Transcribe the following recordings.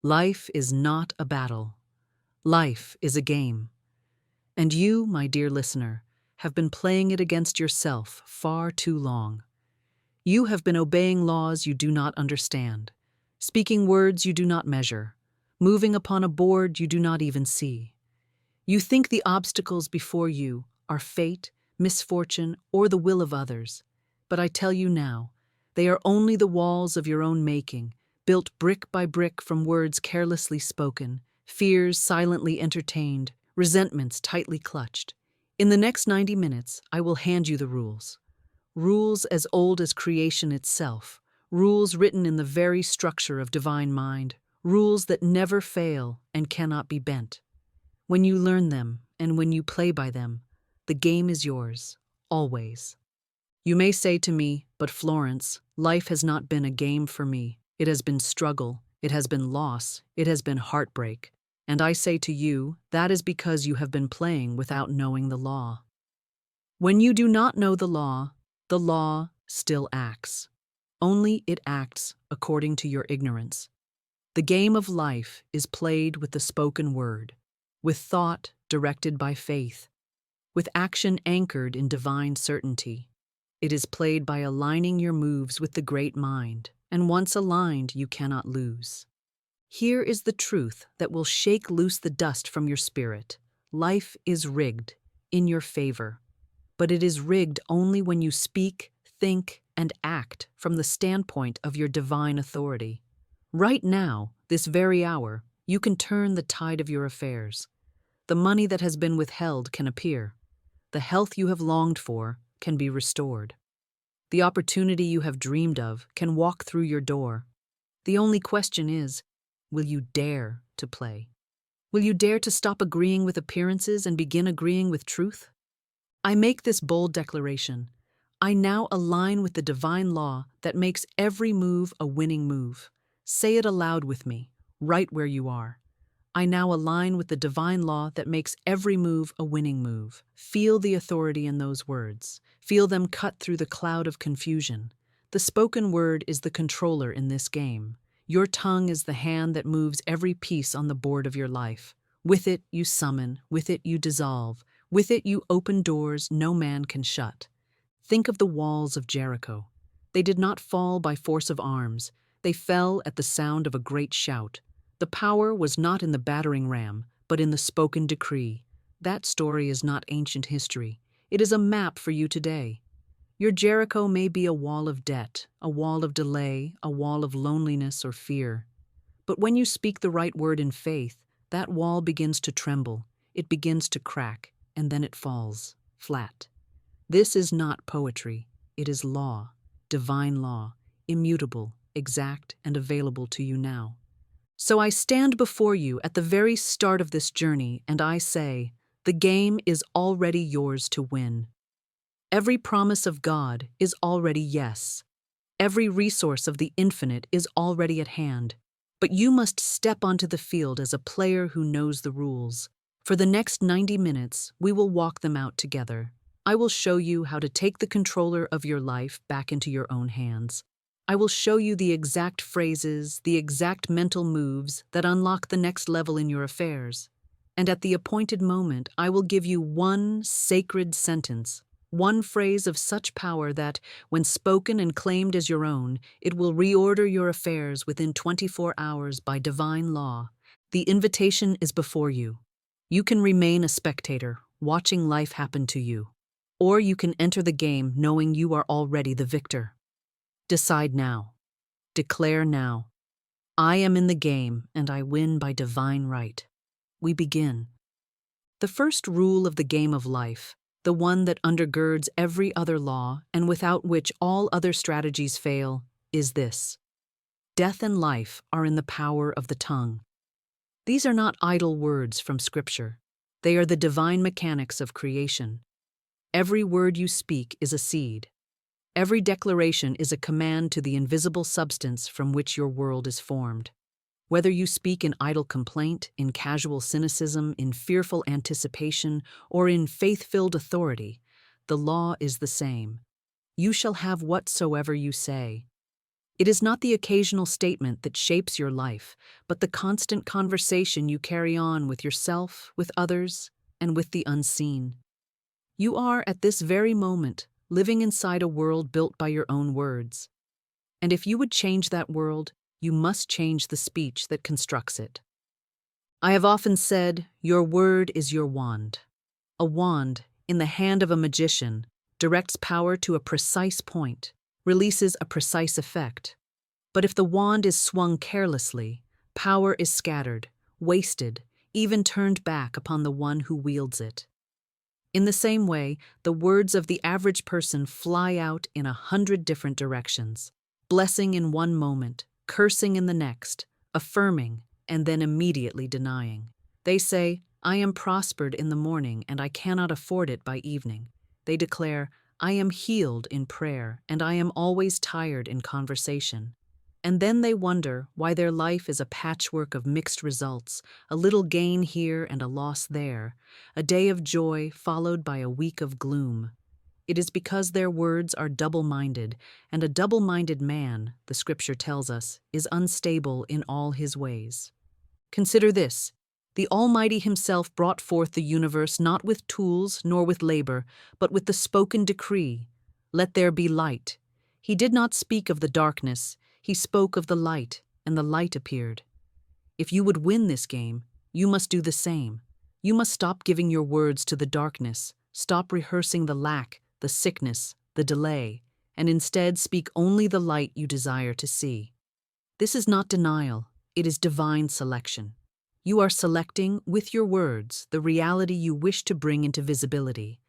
Life is not a battle. Life is a game. And you, my dear listener, have been playing it against yourself far too long. You have been obeying laws you do not understand, speaking words you do not measure, moving upon a board you do not even see. You think the obstacles before you are fate, misfortune, or the will of others. But I tell you now, they are only the walls of your own making, built brick by brick from words carelessly spoken, fears silently entertained, resentments tightly clutched. In the next 90 minutes, I will hand you the rules. Rules as old as creation itself, rules written in the very structure of divine mind, rules that never fail and cannot be bent. When you learn them and when you play by them, the game is yours, always. You may say to me, but Florence, life has not been a game for me. It has been struggle, it has been loss, it has been heartbreak. And I say to you, that is because you have been playing without knowing the law. When you do not know the law still acts. Only it acts according to your ignorance. The game of life is played with the spoken word, with thought directed by faith, with action anchored in divine certainty. It is played by aligning your moves with the great mind, and once aligned, you cannot lose. Here is the truth that will shake loose the dust from your spirit. Life is rigged in your favor, but it is rigged only when you speak, think, and act from the standpoint of your divine authority. Right now, this very hour, you can turn the tide of your affairs. The money that has been withheld can appear. The health you have longed for can be restored. The opportunity you have dreamed of can walk through your door. The only question is, will you dare to play? Will you dare to stop agreeing with appearances and begin agreeing with truth? I make this bold declaration. I now align with the divine law that makes every move a winning move. Say it aloud with me, right where you are. I now align with the divine law that makes every move a winning move. Feel the authority in those words. Feel them cut through the cloud of confusion. The spoken word is the controller in this game. Your tongue is the hand that moves every piece on the board of your life. With it, you summon. With it, you dissolve. With it, you open doors no man can shut. Think of the walls of Jericho. They did not fall by force of arms. They fell at the sound of a great shout. The power was not in the battering ram, but in the spoken decree. That story is not ancient history. It is a map for you today. Your Jericho may be a wall of debt, a wall of delay, a wall of loneliness or fear. But when you speak the right word in faith, that wall begins to tremble, it begins to crack, and then it falls, flat. This is not poetry. It is law, divine law, immutable, exact, and available to you now. So I stand before you at the very start of this journey, and I say, the game is already yours to win. Every promise of God is already yes. Every resource of the infinite is already at hand. But you must step onto the field as a player who knows the rules. For the next 90 minutes, we will walk them out together. I will show you how to take the controller of your life back into your own hands. I will show you the exact phrases, the exact mental moves that unlock the next level in your affairs. And at the appointed moment, I will give you one sacred sentence, one phrase of such power that, when spoken and claimed as your own, it will reorder your affairs within 24 hours by divine law. The invitation is before you. You can remain a spectator, watching life happen to you. Or you can enter the game knowing you are already the victor. Decide now. Declare now. I am in the game, and I win by divine right. We begin. The first rule of the game of life, the one that undergirds every other law and without which all other strategies fail, is this. Death and life are in the power of the tongue. These are not idle words from Scripture. They are the divine mechanics of creation. Every word you speak is a seed. Every declaration is a command to the invisible substance from which your world is formed. Whether you speak in idle complaint, in casual cynicism, in fearful anticipation, or in faith-filled authority, the law is the same. You shall have whatsoever you say. It is not the occasional statement that shapes your life, but the constant conversation you carry on with yourself, with others, and with the unseen. You are, at this very moment, living inside a world built by your own words. And if you would change that world, you must change the speech that constructs it. I have often said, your word is your wand. A wand, in the hand of a magician, directs power to a precise point, releases a precise effect. But if the wand is swung carelessly, power is scattered, wasted, even turned back upon the one who wields it. In the same way, the words of the average person fly out in 100 different directions, blessing in one moment, cursing in the next, affirming, and then immediately denying. They say, I am prospered in the morning and I cannot afford it by evening. They declare, I am healed in prayer and I am always tired in conversation. And then they wonder why their life is a patchwork of mixed results, a little gain here and a loss there, a day of joy followed by a week of gloom. It is because their words are double-minded, and a double-minded man, the scripture tells us, is unstable in all his ways. Consider this. The Almighty Himself brought forth the universe not with tools nor with labor, but with the spoken decree, let there be light. He did not speak of the darkness, He spoke of the light, and the light appeared. If you would win this game, you must do the same. You must stop giving your words to the darkness, stop rehearsing the lack, the sickness, the delay, and instead speak only the light you desire to see. This is not denial, it is divine selection. You are selecting, with your words, the reality you wish to bring into visibility.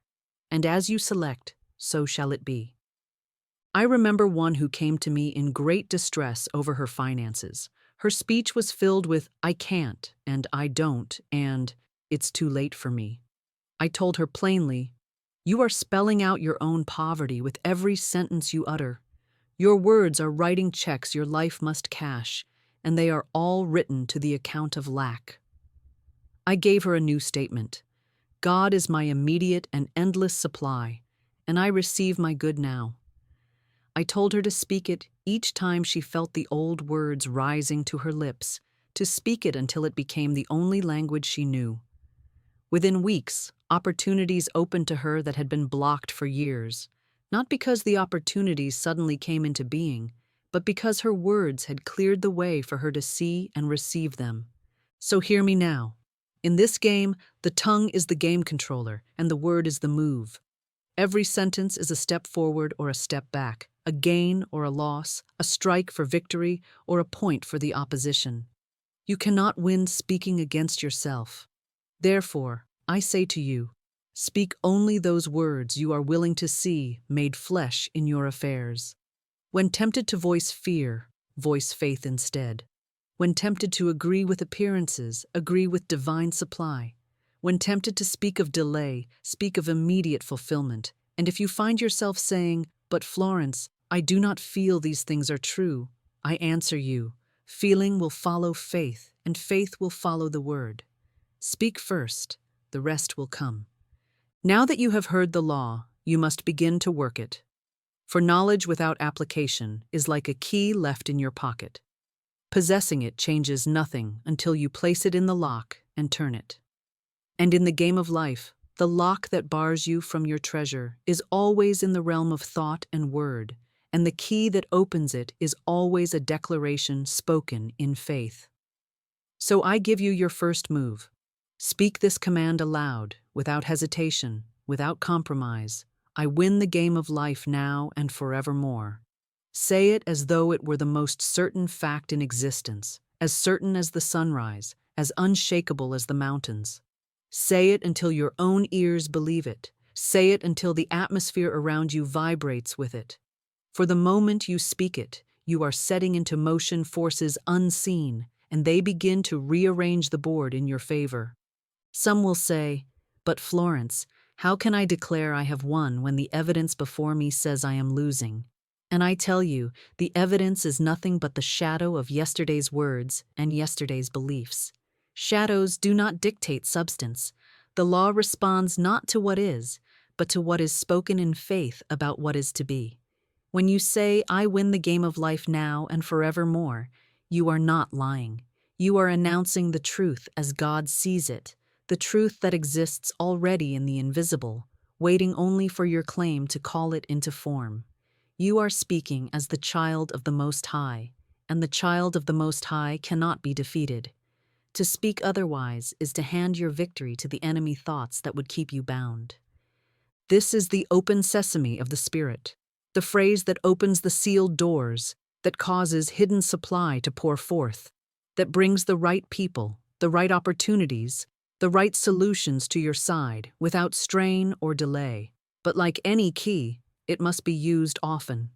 And as you select, so shall it be. I remember one who came to me in great distress over her finances. Her speech was filled with, I can't, and I don't, and it's too late for me. I told her plainly, you are spelling out your own poverty with every sentence you utter. Your words are writing checks your life must cash, and they are all written to the account of lack. I gave her a new statement. God is my immediate and endless supply, and I receive my good now. I told her to speak it each time she felt the old words rising to her lips, to speak it until it became the only language she knew. Within weeks, opportunities opened to her that had been blocked for years, not because the opportunities suddenly came into being, but because her words had cleared the way for her to see and receive them. So hear me now. In this game, the tongue is the game controller, and the word is the move. Every sentence is a step forward or a step back, a gain or a loss, a strike for victory or a point for the opposition. You cannot win speaking against yourself. Therefore, I say to you, speak only those words you are willing to see made flesh in your affairs. When tempted to voice fear, voice faith instead. When tempted to agree with appearances, agree with divine supply. When tempted to speak of delay, speak of immediate fulfillment. And if you find yourself saying, but Florence, I do not feel these things are true, I answer you, feeling will follow faith, and faith will follow the word. Speak first, the rest will come. Now that you have heard the law, you must begin to work it. For knowledge without application is like a key left in your pocket. Possessing it changes nothing until you place it in the lock and turn it. And in the game of life, the lock that bars you from your treasure is always in the realm of thought and word, and the key that opens it is always a declaration spoken in faith. So I give you your first move. Speak this command aloud, without hesitation, without compromise. I win the game of life now and forevermore. Say it as though it were the most certain fact in existence, as certain as the sunrise, as unshakable as the mountains. Say it until your own ears believe it. Say it until the atmosphere around you vibrates with it. For the moment you speak it, you are setting into motion forces unseen, and they begin to rearrange the board in your favor. Some will say, but Florence, how can I declare I have won when the evidence before me says I am losing? And I tell you, the evidence is nothing but the shadow of yesterday's words and yesterday's beliefs. Shadows do not dictate substance. The law responds not to what is, but to what is spoken in faith about what is to be. When you say, I win the game of life now and forevermore, you are not lying. You are announcing the truth as God sees it, the truth that exists already in the invisible, waiting only for your claim to call it into form. You are speaking as the child of the Most High, and the child of the Most High cannot be defeated. To speak otherwise is to hand your victory to the enemy thoughts that would keep you bound. This is the open sesame of the Spirit, the phrase that opens the sealed doors, that causes hidden supply to pour forth, that brings the right people, the right opportunities, the right solutions to your side without strain or delay. But like any key, it must be used often.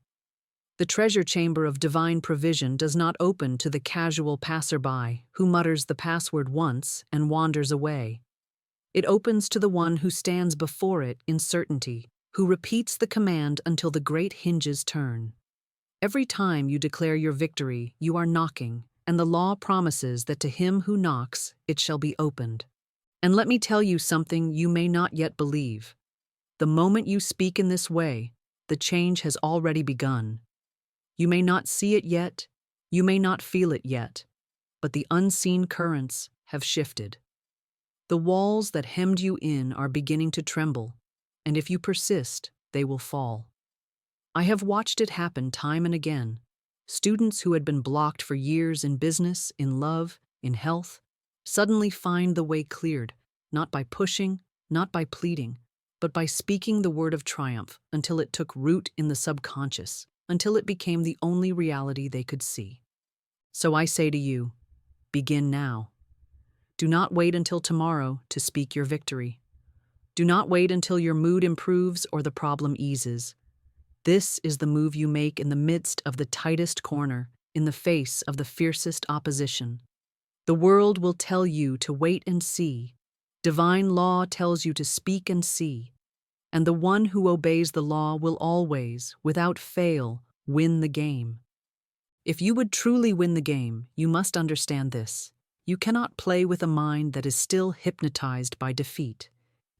The treasure chamber of divine provision does not open to the casual passerby who mutters the password once and wanders away. It opens to the one who stands before it in certainty, who repeats the command until the great hinges turn. Every time you declare your victory, you are knocking, and the law promises that to him who knocks, it shall be opened. And let me tell you something you may not yet believe. The moment you speak in this way, the change has already begun. You may not see it yet, you may not feel it yet, but the unseen currents have shifted. The walls that hemmed you in are beginning to tremble, and if you persist, they will fall. I have watched it happen time and again. Students who had been blocked for years in business, in love, in health, suddenly find the way cleared, not by pushing, not by pleading, but by speaking the word of triumph until it took root in the subconscious, until it became the only reality they could see. So I say to you, begin now. Do not wait until tomorrow to speak your victory. Do not wait until your mood improves or the problem eases. This is the move you make in the midst of the tightest corner, in the face of the fiercest opposition. The world will tell you to wait and see. Divine law tells you to speak and see. And the one who obeys the law will always, without fail, win the game. If you would truly win the game, you must understand this. You cannot play with a mind that is still hypnotized by defeat.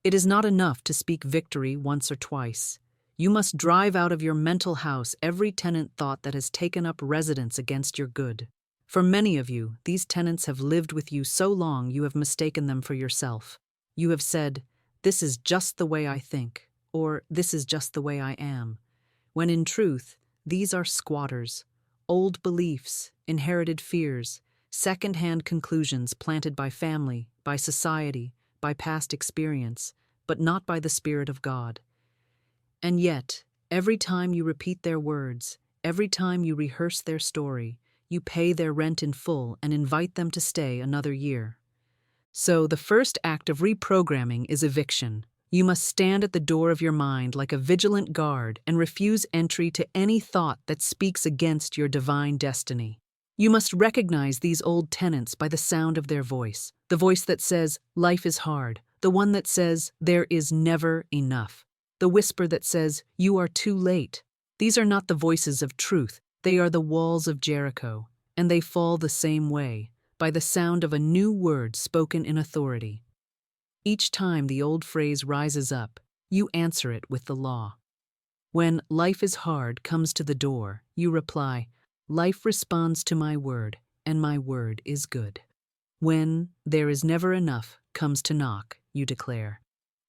It is not enough to speak victory once or twice. You must drive out of your mental house every tenant thought that has taken up residence against your good. For many of you, these tenants have lived with you so long you have mistaken them for yourself. You have said, "This is just the way I think," or "This is just the way I am," when in truth, these are squatters, old beliefs, inherited fears, second-hand conclusions planted by family, by society, by past experience, but not by the Spirit of God. And yet, every time you repeat their words, every time you rehearse their story, you pay their rent in full and invite them to stay another year. So the first act of reprogramming is eviction. You must stand at the door of your mind like a vigilant guard and refuse entry to any thought that speaks against your divine destiny. You must recognize these old tenants by the sound of their voice, the voice that says, life is hard, the one that says, there is never enough, the whisper that says, you are too late. These are not the voices of truth, they are the walls of Jericho, and they fall the same way, by the sound of a new word spoken in authority. Each time the old phrase rises up, you answer it with the law. When life is hard comes to the door, you reply, life responds to my word, and my word is good. When there is never enough comes to knock, you declare,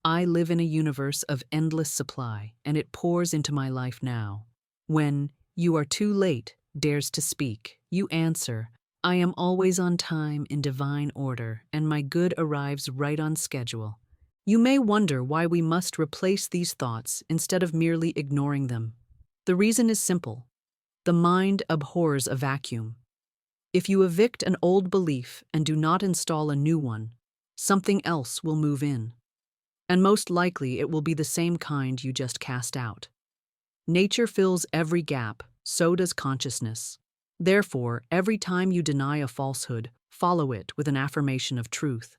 I live in a universe of endless supply, and it pours into my life now. When you are too late dares to speak, you answer, I am always on time in divine order, and my good arrives right on schedule. You may wonder why we must replace these thoughts instead of merely ignoring them. The reason is simple. The mind abhors a vacuum. If you evict an old belief and do not install a new one, something else will move in. And most likely it will be the same kind you just cast out. Nature fills every gap, so does consciousness. Therefore, every time you deny a falsehood, follow it with an affirmation of truth.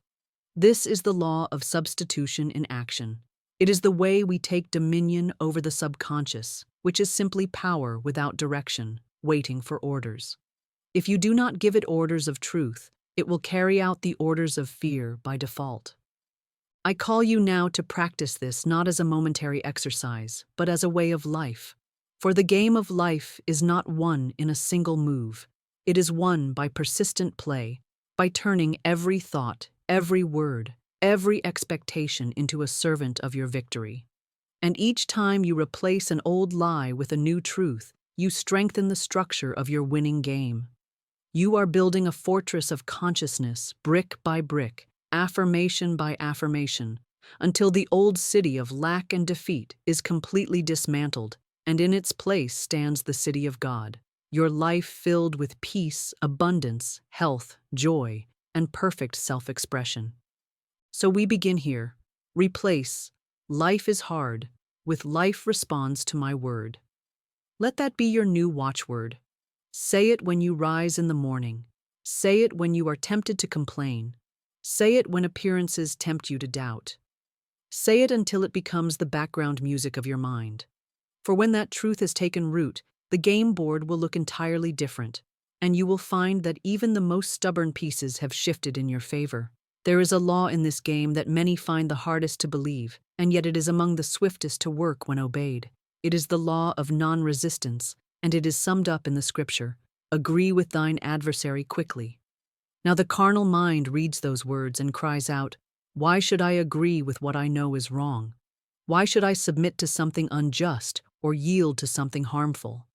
This is the law of substitution in action. It is the way we take dominion over the subconscious, which is simply power without direction, waiting for orders. If you do not give it orders of truth, it will carry out the orders of fear by default. I call you now to practice this not as a momentary exercise, but as a way of life. For the game of life is not won in a single move. It is won by persistent play, by turning every thought, every word, every expectation into a servant of your victory. And each time you replace an old lie with a new truth, you strengthen the structure of your winning game. You are building a fortress of consciousness, brick by brick, affirmation by affirmation, until the old city of lack and defeat is completely dismantled, and in its place stands the city of God, your life filled with peace, abundance, health, joy, and perfect self-expression. So we begin here. Replace "life is hard" with "life responds to my word." Let that be your new watchword. Say it when you rise in the morning. Say it when you are tempted to complain. Say it when appearances tempt you to doubt. Say it until it becomes the background music of your mind. For when that truth has taken root, the game board will look entirely different, and you will find that even the most stubborn pieces have shifted in your favor. There is a law in this game that many find the hardest to believe, and yet it is among the swiftest to work when obeyed. It is the law of non-resistance, and it is summed up in the scripture, "Agree with thine adversary quickly." Now the carnal mind reads those words and cries out, "Why should I agree with what I know is wrong? Why should I submit to something unjust or yield to something harmful?"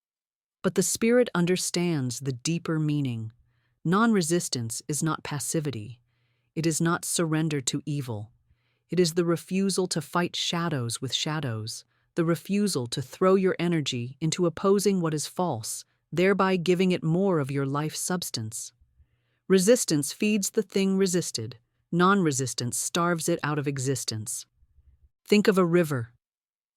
But the Spirit understands the deeper meaning. Non-resistance is not passivity. It is not surrender to evil. It is the refusal to fight shadows with shadows, the refusal to throw your energy into opposing what is false, thereby giving it more of your life substance. Resistance feeds the thing resisted. Non-resistance starves it out of existence. Think of a river.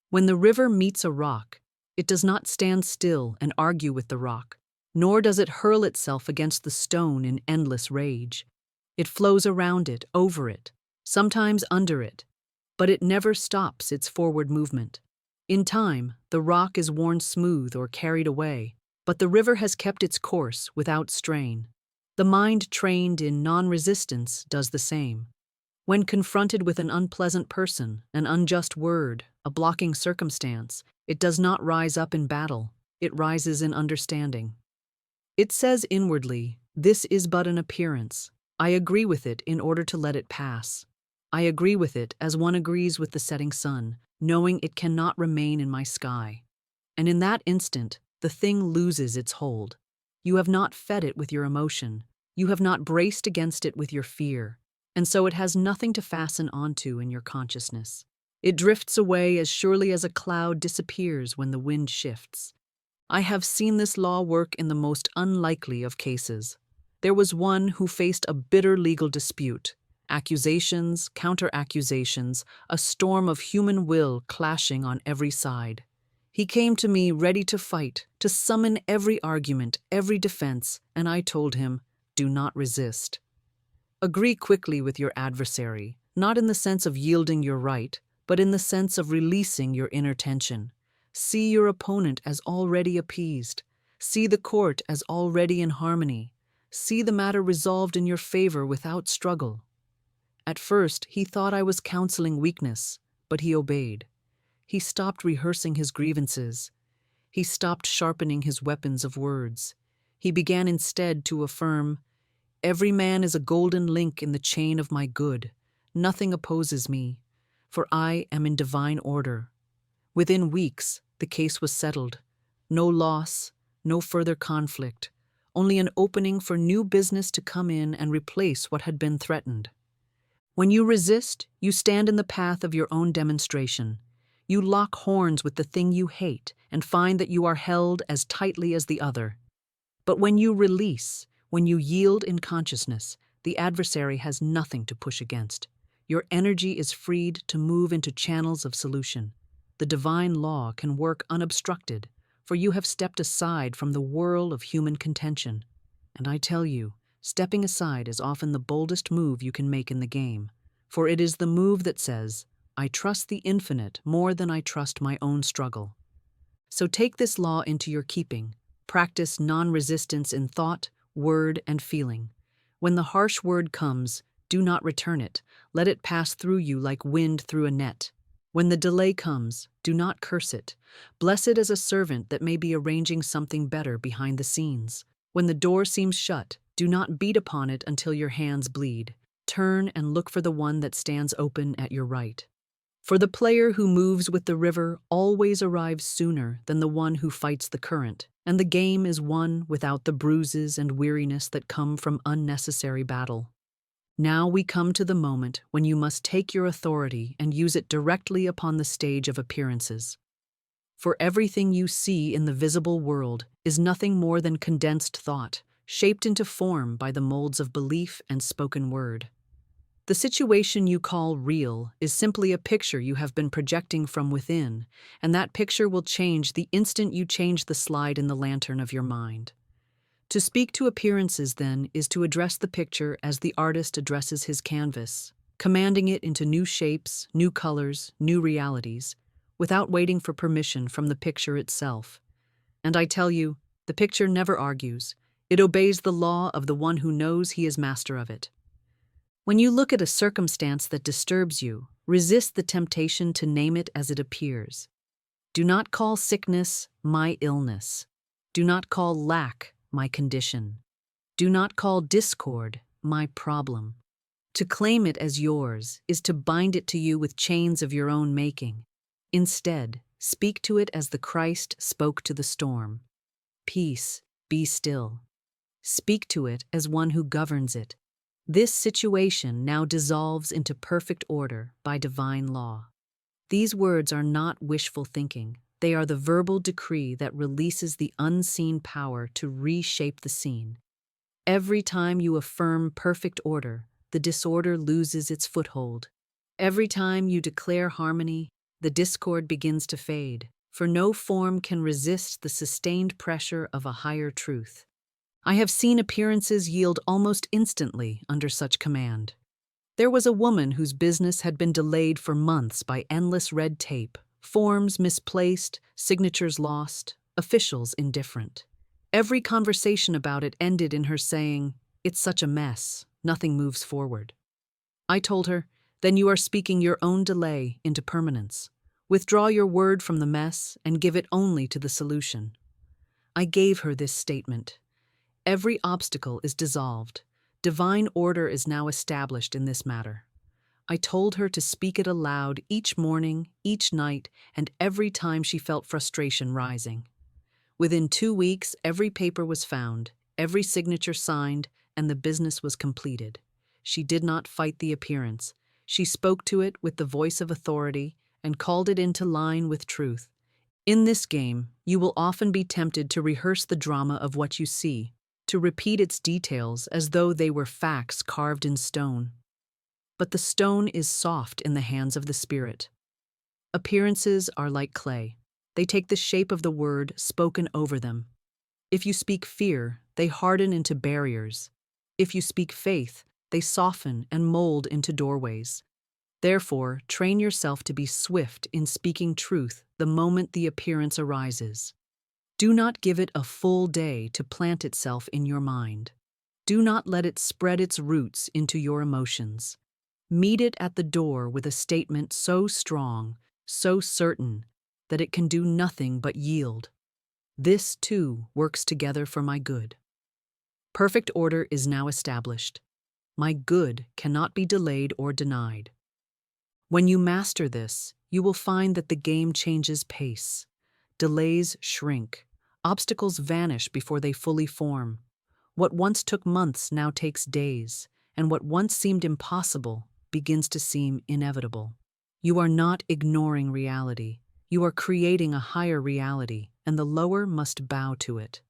When the river meets a rock, it does not stand still and argue with the rock, nor does it hurl itself against the stone in endless rage. It flows around it, over it, sometimes under it, but it never stops its forward movement. In time, the rock is worn smooth or carried away, but the river has kept its course without strain. The mind trained in non-resistance does the same. When confronted with an unpleasant person, an unjust word, a blocking circumstance, it does not rise up in battle, it rises in understanding. It says inwardly, "This is but an appearance. I agree with it in order to let it pass. I agree with it as one agrees with the setting sun, knowing it cannot remain in my sky." And in that instant, the thing loses its hold. You have not fed it with your emotion. You have not braced against it with your fear. And so it has nothing to fasten onto in your consciousness. It drifts away as surely as a cloud disappears when the wind shifts. I have seen this law work in the most unlikely of cases. There was one who faced a bitter legal dispute, accusations, counter-accusations, a storm of human will clashing on every side. He came to me ready to fight, to summon every argument, every defense, and I told him, "Do not resist. Agree quickly with your adversary, not in the sense of yielding your right, but in the sense of releasing your inner tension. See your opponent as already appeased. See the court as already in harmony. See the matter resolved in your favor without struggle." At first, he thought I was counseling weakness, but he obeyed. He stopped rehearsing his grievances. He stopped sharpening his weapons of words. He began instead to affirm, "Every man is a golden link in the chain of my good. Nothing opposes me, for I am in divine order." Within weeks, the case was settled. No loss, no further conflict, only an opening for new business to come in and replace what had been threatened. When you resist, you stand in the path of your own demonstration. You lock horns with the thing you hate and find that you are held as tightly as the other. But when you release, when you yield in consciousness, the adversary has nothing to push against. Your energy is freed to move into channels of solution. The divine law can work unobstructed, for you have stepped aside from the whirl of human contention. And I tell you, stepping aside is often the boldest move you can make in the game, for it is the move that says, "I trust the infinite more than I trust my own struggle." So take this law into your keeping. Practice non-resistance in thought, word, and feeling. When the harsh word comes, do not return it. Let it pass through you like wind through a net. When the delay comes, do not curse it. Bless it as a servant that may be arranging something better behind the scenes. When the door seems shut, do not beat upon it until your hands bleed. Turn and look for the one that stands open at your right. For the player who moves with the river always arrives sooner than the one who fights the current, and the game is won without the bruises and weariness that come from unnecessary battle. Now we come to the moment when you must take your authority and use it directly upon the stage of appearances. For everything you see in the visible world is nothing more than condensed thought, shaped into form by the molds of belief and spoken word. The situation you call real is simply a picture you have been projecting from within, and that picture will change the instant you change the slide in the lantern of your mind. To speak to appearances, then, is to address the picture as the artist addresses his canvas, commanding it into new shapes, new colors, new realities, without waiting for permission from the picture itself. And I tell you, the picture never argues. It obeys the law of the one who knows he is master of it. When you look at a circumstance that disturbs you, resist the temptation to name it as it appears. Do not call sickness my illness. Do not call lack my condition. Do not call discord my problem. To claim it as yours is to bind it to you with chains of your own making. Instead, speak to it as the Christ spoke to the storm. Peace, be still. Speak to it as one who governs it. This situation now dissolves into perfect order by divine law. These words are not wishful thinking. They are the verbal decree that releases the unseen power to reshape the scene. Every time you affirm perfect order, the disorder loses its foothold. Every time you declare harmony, the discord begins to fade, for no form can resist the sustained pressure of a higher truth. I have seen appearances yield almost instantly under such command. There was a woman whose business had been delayed for months by endless red tape, forms misplaced, signatures lost, officials indifferent. Every conversation about it ended in her saying, "It's such a mess, nothing moves forward." I told her, "Then you are speaking your own delay into permanence. Withdraw your word from the mess and give it only to the solution." I gave her this statement. Every obstacle is dissolved. Divine order is now established in this matter. I told her to speak it aloud each morning, each night, and every time she felt frustration rising. Within 2 weeks, every paper was found, every signature signed, and the business was completed. She did not fight the appearance. She spoke to it with the voice of authority and called it into line with truth. In this game, you will often be tempted to rehearse the drama of what you see, to repeat its details as though they were facts carved in stone. But the stone is soft in the hands of the Spirit. Appearances are like clay. They take the shape of the word spoken over them. If you speak fear, they harden into barriers. If you speak faith, they soften and mold into doorways. Therefore, train yourself to be swift in speaking truth the moment the appearance arises. Do not give it a full day to plant itself in your mind. Do not let it spread its roots into your emotions. Meet it at the door with a statement so strong, so certain, that it can do nothing but yield. This, too, works together for my good. Perfect order is now established. My good cannot be delayed or denied. When you master this, you will find that the game changes pace. Delays shrink. Obstacles vanish before they fully form. What once took months now takes days, and what once seemed impossible begins to seem inevitable. You are not ignoring reality. You are creating a higher reality, and the lower must bow to it.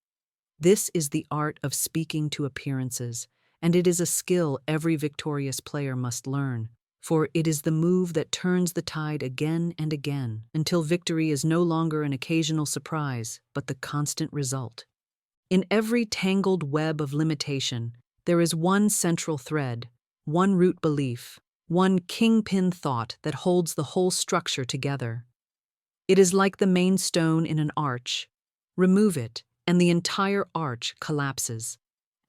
This is the art of speaking to appearances, and it is a skill every victorious player must learn, for it is the move that turns the tide again and again until victory is no longer an occasional surprise, but the constant result. In every tangled web of limitation, there is one central thread, one root belief, one kingpin thought that holds the whole structure together. It is like the main stone in an arch. Remove it, and the entire arch collapses.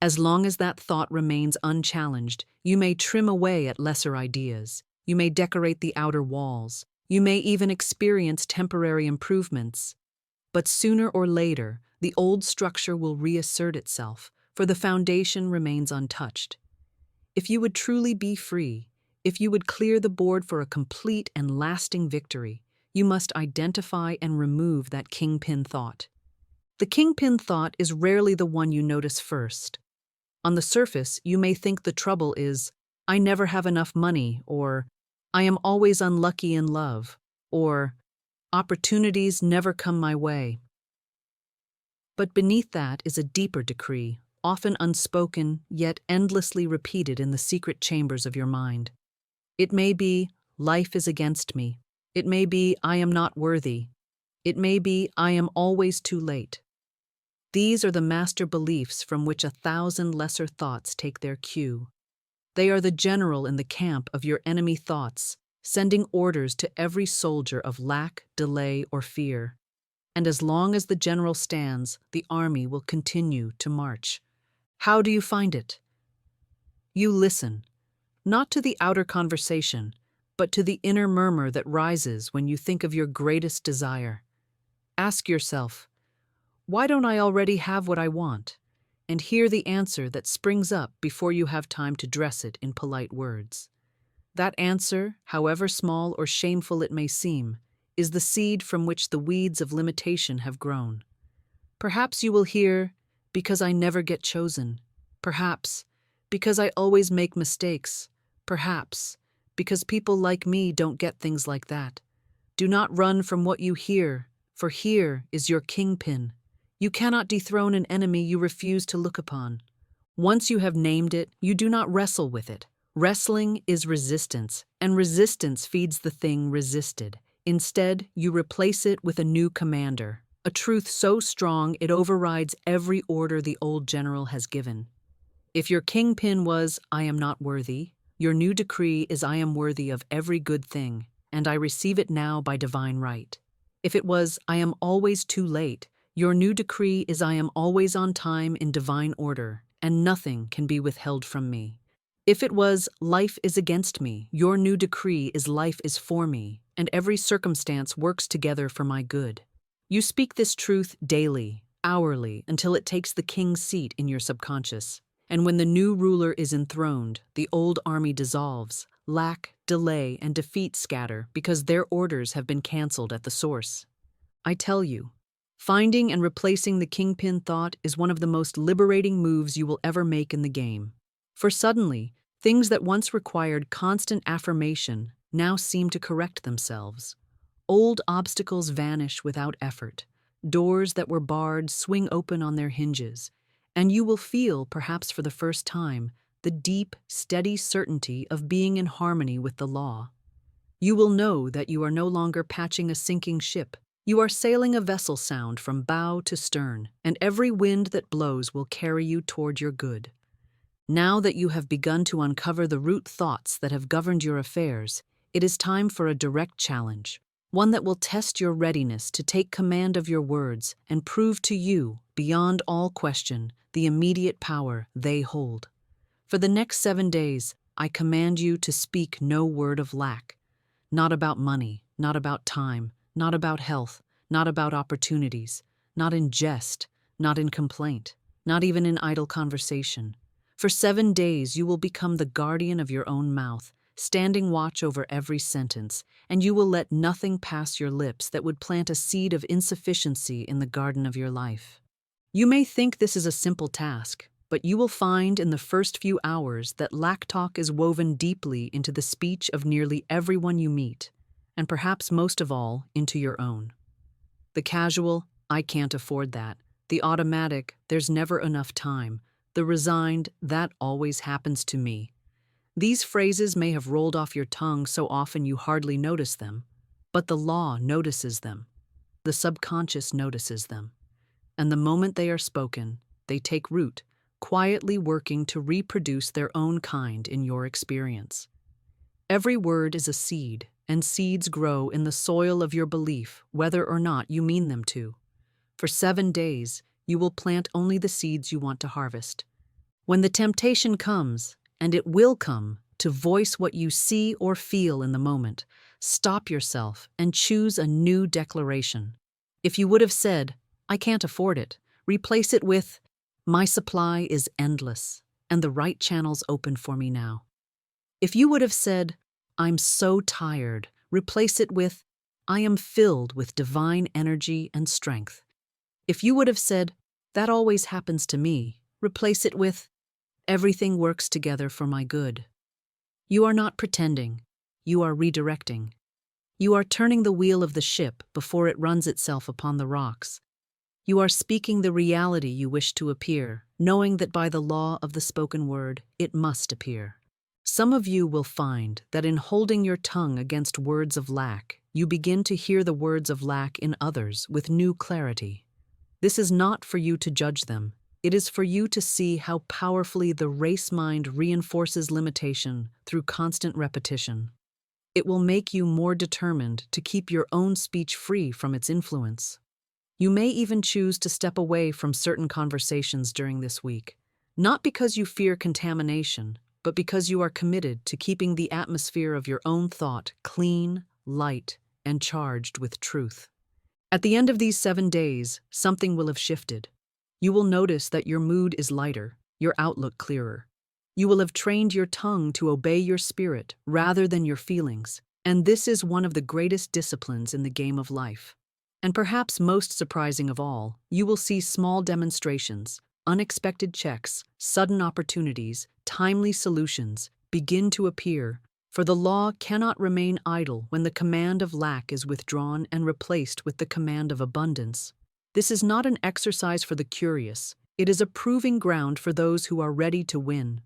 As long as that thought remains unchallenged, you may trim away at lesser ideas. You may decorate the outer walls, You may even experience temporary improvements. But sooner or later, the old structure will reassert itself, for the foundation remains untouched. If you would truly be free, if you would clear the board for a complete and lasting victory, you must identify and remove that kingpin thought. The kingpin thought is rarely the one you notice first. On the surface, you may think the trouble is, I never have enough money, or I am always unlucky in love, or opportunities never come my way. But beneath that is a deeper decree, often unspoken, yet endlessly repeated in the secret chambers of your mind. It may be, life is against me. It may be, I am not worthy. It may be, I am always too late. These are the master beliefs from which 1,000 lesser thoughts take their cue. They are the general in the camp of your enemy thoughts, sending orders to every soldier of lack, delay, or fear. And as long as the general stands, the army will continue to march. How do you find it? You listen, not to the outer conversation, but to the inner murmur that rises when you think of your greatest desire. Ask yourself, why don't I already have what I want? And hear the answer that springs up before you have time to dress it in polite words. That answer, however small or shameful it may seem, is the seed from which the weeds of limitation have grown. Perhaps you will hear, because I never get chosen. Perhaps, because I always make mistakes. Perhaps, because people like me don't get things like that. Do not run from what you hear, for here is your kingpin. You cannot dethrone an enemy you refuse to look upon. Once you have named it, you do not wrestle with it. Wrestling is resistance, and resistance feeds the thing resisted. Instead, you replace it with a new commander, a truth so strong it overrides every order the old general has given. If your kingpin was, I am not worthy, your new decree is, I am worthy of every good thing, and I receive it now by divine right. If it was, I am always too late, your new decree is, I am always on time in divine order, and nothing can be withheld from me. If it was, life is against me, your new decree is, life is for me, and every circumstance works together for my good. You speak this truth daily, hourly, until it takes the king's seat in your subconscious. And when the new ruler is enthroned, the old army dissolves, lack, delay, and defeat scatter because their orders have been canceled at the source. I tell you, finding and replacing the kingpin thought is one of the most liberating moves you will ever make in the game. For suddenly, things that once required constant affirmation now seem to correct themselves. Old obstacles vanish without effort. Doors that were barred swing open on their hinges, and you will feel, perhaps for the first time, the deep, steady certainty of being in harmony with the law. You will know that you are no longer patching a sinking ship. You are sailing a vessel sound from bow to stern, and every wind that blows will carry you toward your good. Now that you have begun to uncover the root thoughts that have governed your affairs, it is time for a direct challenge, one that will test your readiness to take command of your words and prove to you, beyond all question, the immediate power they hold. For the next 7 days, I command you to speak no word of lack. Not about money, not about time, not about health, not about opportunities, not in jest, not in complaint, not even in idle conversation. For 7 days you will become the guardian of your own mouth, standing watch over every sentence, and you will let nothing pass your lips that would plant a seed of insufficiency in the garden of your life. You may think this is a simple task, but you will find in the first few hours that lack talk is woven deeply into the speech of nearly everyone you meet, and perhaps most of all, into your own. The casual, I can't afford that. The automatic, there's never enough time. The resigned, that always happens to me. These phrases may have rolled off your tongue so often you hardly notice them, but the law notices them. The subconscious notices them. And the moment they are spoken, they take root, quietly working to reproduce their own kind in your experience. Every word is a seed, and seeds grow in the soil of your belief, whether or not you mean them to. For 7 days, you will plant only the seeds you want to harvest. When the temptation comes, and it will come, to voice what you see or feel in the moment, stop yourself and choose a new declaration. If you would have said, "I can't afford it," replace it with, "My supply is endless, and the right channels open for me now." If you would have said, "I'm so tired," replace it with, "I am filled with divine energy and strength." If you would have said, "That always happens to me," replace it with, "Everything works together for my good." You are not pretending, you are redirecting. You are turning the wheel of the ship before it runs itself upon the rocks. You are speaking the reality you wish to appear, knowing that by the law of the spoken word, it must appear. Some of you will find that in holding your tongue against words of lack, you begin to hear the words of lack in others with new clarity. This is not for you to judge them. It is for you to see how powerfully the race mind reinforces limitation through constant repetition. It will make you more determined to keep your own speech free from its influence. You may even choose to step away from certain conversations during this week, not because you fear contamination, but because you are committed to keeping the atmosphere of your own thought clean, light, and charged with truth. At the end of these 7 days, something will have shifted. You will notice that your mood is lighter, your outlook clearer. You will have trained your tongue to obey your spirit rather than your feelings, and this is one of the greatest disciplines in the game of life. And perhaps most surprising of all, you will see small demonstrations, unexpected checks, sudden opportunities, timely solutions begin to appear, for the law cannot remain idle when the command of lack is withdrawn and replaced with the command of abundance. This is not an exercise for the curious, it is a proving ground for those who are ready to win.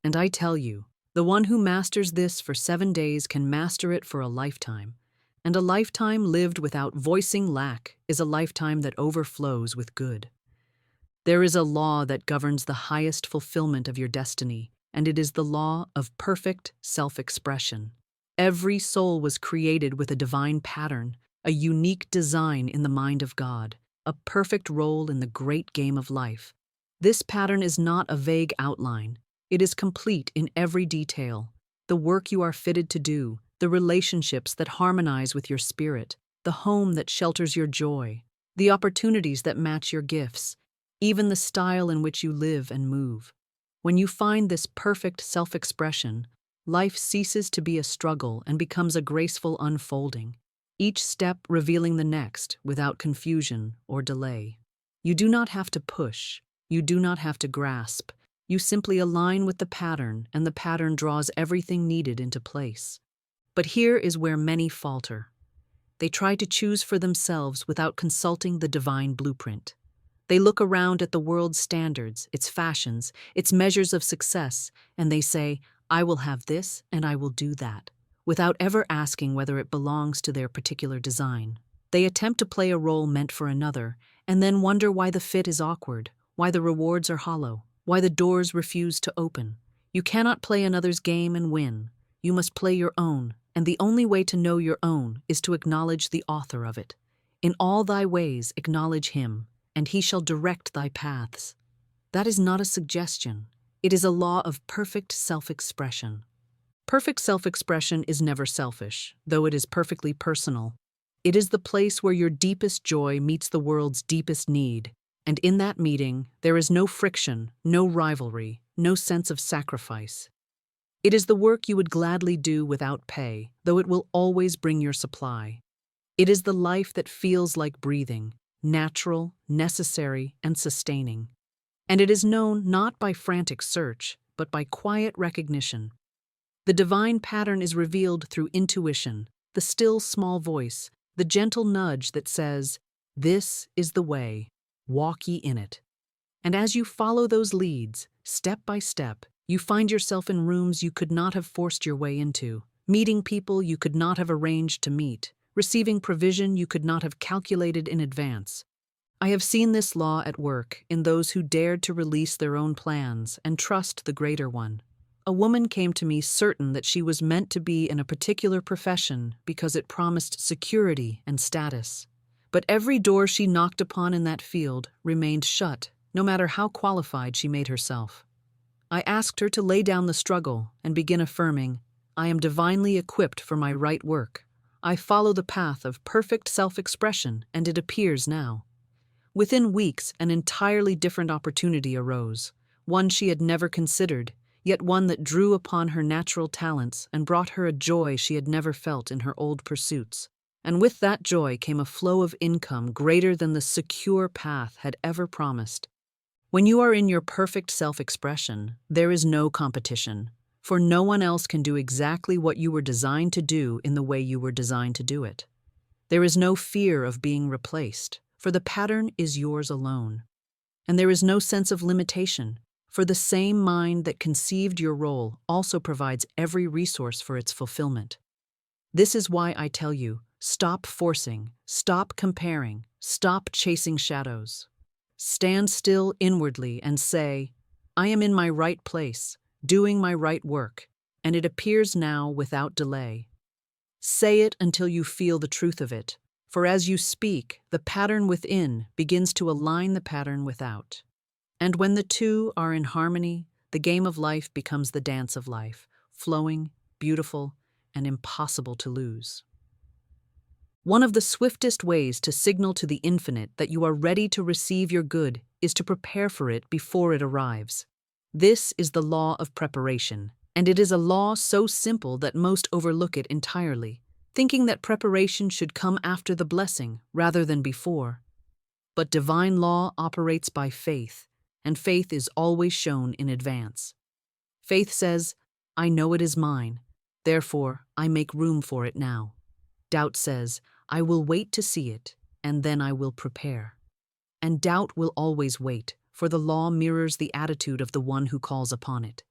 And I tell you, the one who masters this for 7 days can master it for a lifetime. And a lifetime lived without voicing lack is a lifetime that overflows with good. There is a law that governs the highest fulfillment of your destiny, and it is the law of perfect self-expression. Every soul was created with a divine pattern, a unique design in the mind of God, a perfect role in the great game of life. This pattern is not a vague outline. It is complete in every detail. The work you are fitted to do, the relationships that harmonize with your spirit, the home that shelters your joy, the opportunities that match your gifts, even the style in which you live and move. When you find this perfect self-expression, life ceases to be a struggle and becomes a graceful unfolding, each step revealing the next without confusion or delay. You do not have to push, you do not have to grasp, you simply align with the pattern and the pattern draws everything needed into place. But here is where many falter. They try to choose for themselves without consulting the divine blueprint. They look around at the world's standards, its fashions, its measures of success, and they say, "I will have this and I will do that," without ever asking whether it belongs to their particular design. They attempt to play a role meant for another, and then wonder why the fit is awkward, why the rewards are hollow, why the doors refuse to open. You cannot play another's game and win. You must play your own, and the only way to know your own is to acknowledge the author of it. In all thy ways acknowledge him, and he shall direct thy paths. That is not a suggestion. It is a law of perfect self-expression. Perfect self-expression is never selfish, though it is perfectly personal. It is the place where your deepest joy meets the world's deepest need, and in that meeting, there is no friction, no rivalry, no sense of sacrifice. It is the work you would gladly do without pay, though it will always bring your supply. It is the life that feels like breathing, natural, necessary, and sustaining. And it is known not by frantic search, but by quiet recognition. The divine pattern is revealed through intuition, the still small voice, the gentle nudge that says, "This is the way, walk ye in it." And as you follow those leads, step by step, you find yourself in rooms you could not have forced your way into, meeting people you could not have arranged to meet, receiving provision you could not have calculated in advance. I have seen this law at work in those who dared to release their own plans and trust the greater one. A woman came to me certain that she was meant to be in a particular profession because it promised security and status. But every door she knocked upon in that field remained shut, no matter how qualified she made herself. I asked her to lay down the struggle and begin affirming, "I am divinely equipped for my right work. I follow the path of perfect self-expression, and it appears now. Within weeks, an entirely different opportunity arose, one she had never considered, yet one that drew upon her natural talents and brought her a joy she had never felt in her old pursuits. And with that joy came a flow of income greater than the secure path had ever promised. When you are in your perfect self-expression, there is no competition, for no one else can do exactly what you were designed to do in the way you were designed to do it. There is no fear of being replaced, for the pattern is yours alone. And there is no sense of limitation, for the same mind that conceived your role also provides every resource for its fulfillment. This is why I tell you, stop forcing, stop comparing, stop chasing shadows. Stand still inwardly and say, I am in my right place, doing my right work, and it appears now without delay. Say it until you feel the truth of it, for as you speak, the pattern within begins to align the pattern without. And when the two are in harmony, the game of life becomes the dance of life, flowing, beautiful, and impossible to lose. One of the swiftest ways to signal to the infinite that you are ready to receive your good is to prepare for it before it arrives. This is the law of preparation, and it is a law so simple that most overlook it entirely, thinking that preparation should come after the blessing rather than before. But divine law operates by faith, and faith is always shown in advance. Faith says, I know it is mine, therefore I make room for it now. Doubt says, I will wait to see it, and then I will prepare. And doubt will always wait, for the law mirrors the attitude of the one who calls upon it.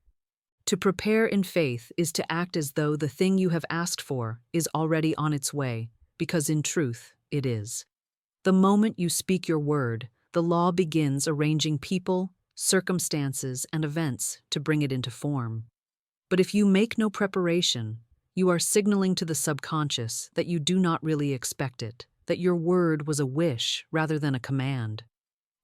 To prepare in faith is to act as though the thing you have asked for is already on its way, because in truth, it is. The moment you speak your word, the law begins arranging people, circumstances, and events to bring it into form. But if you make no preparation, you are signaling to the subconscious that you do not really expect it, that your word was a wish rather than a command.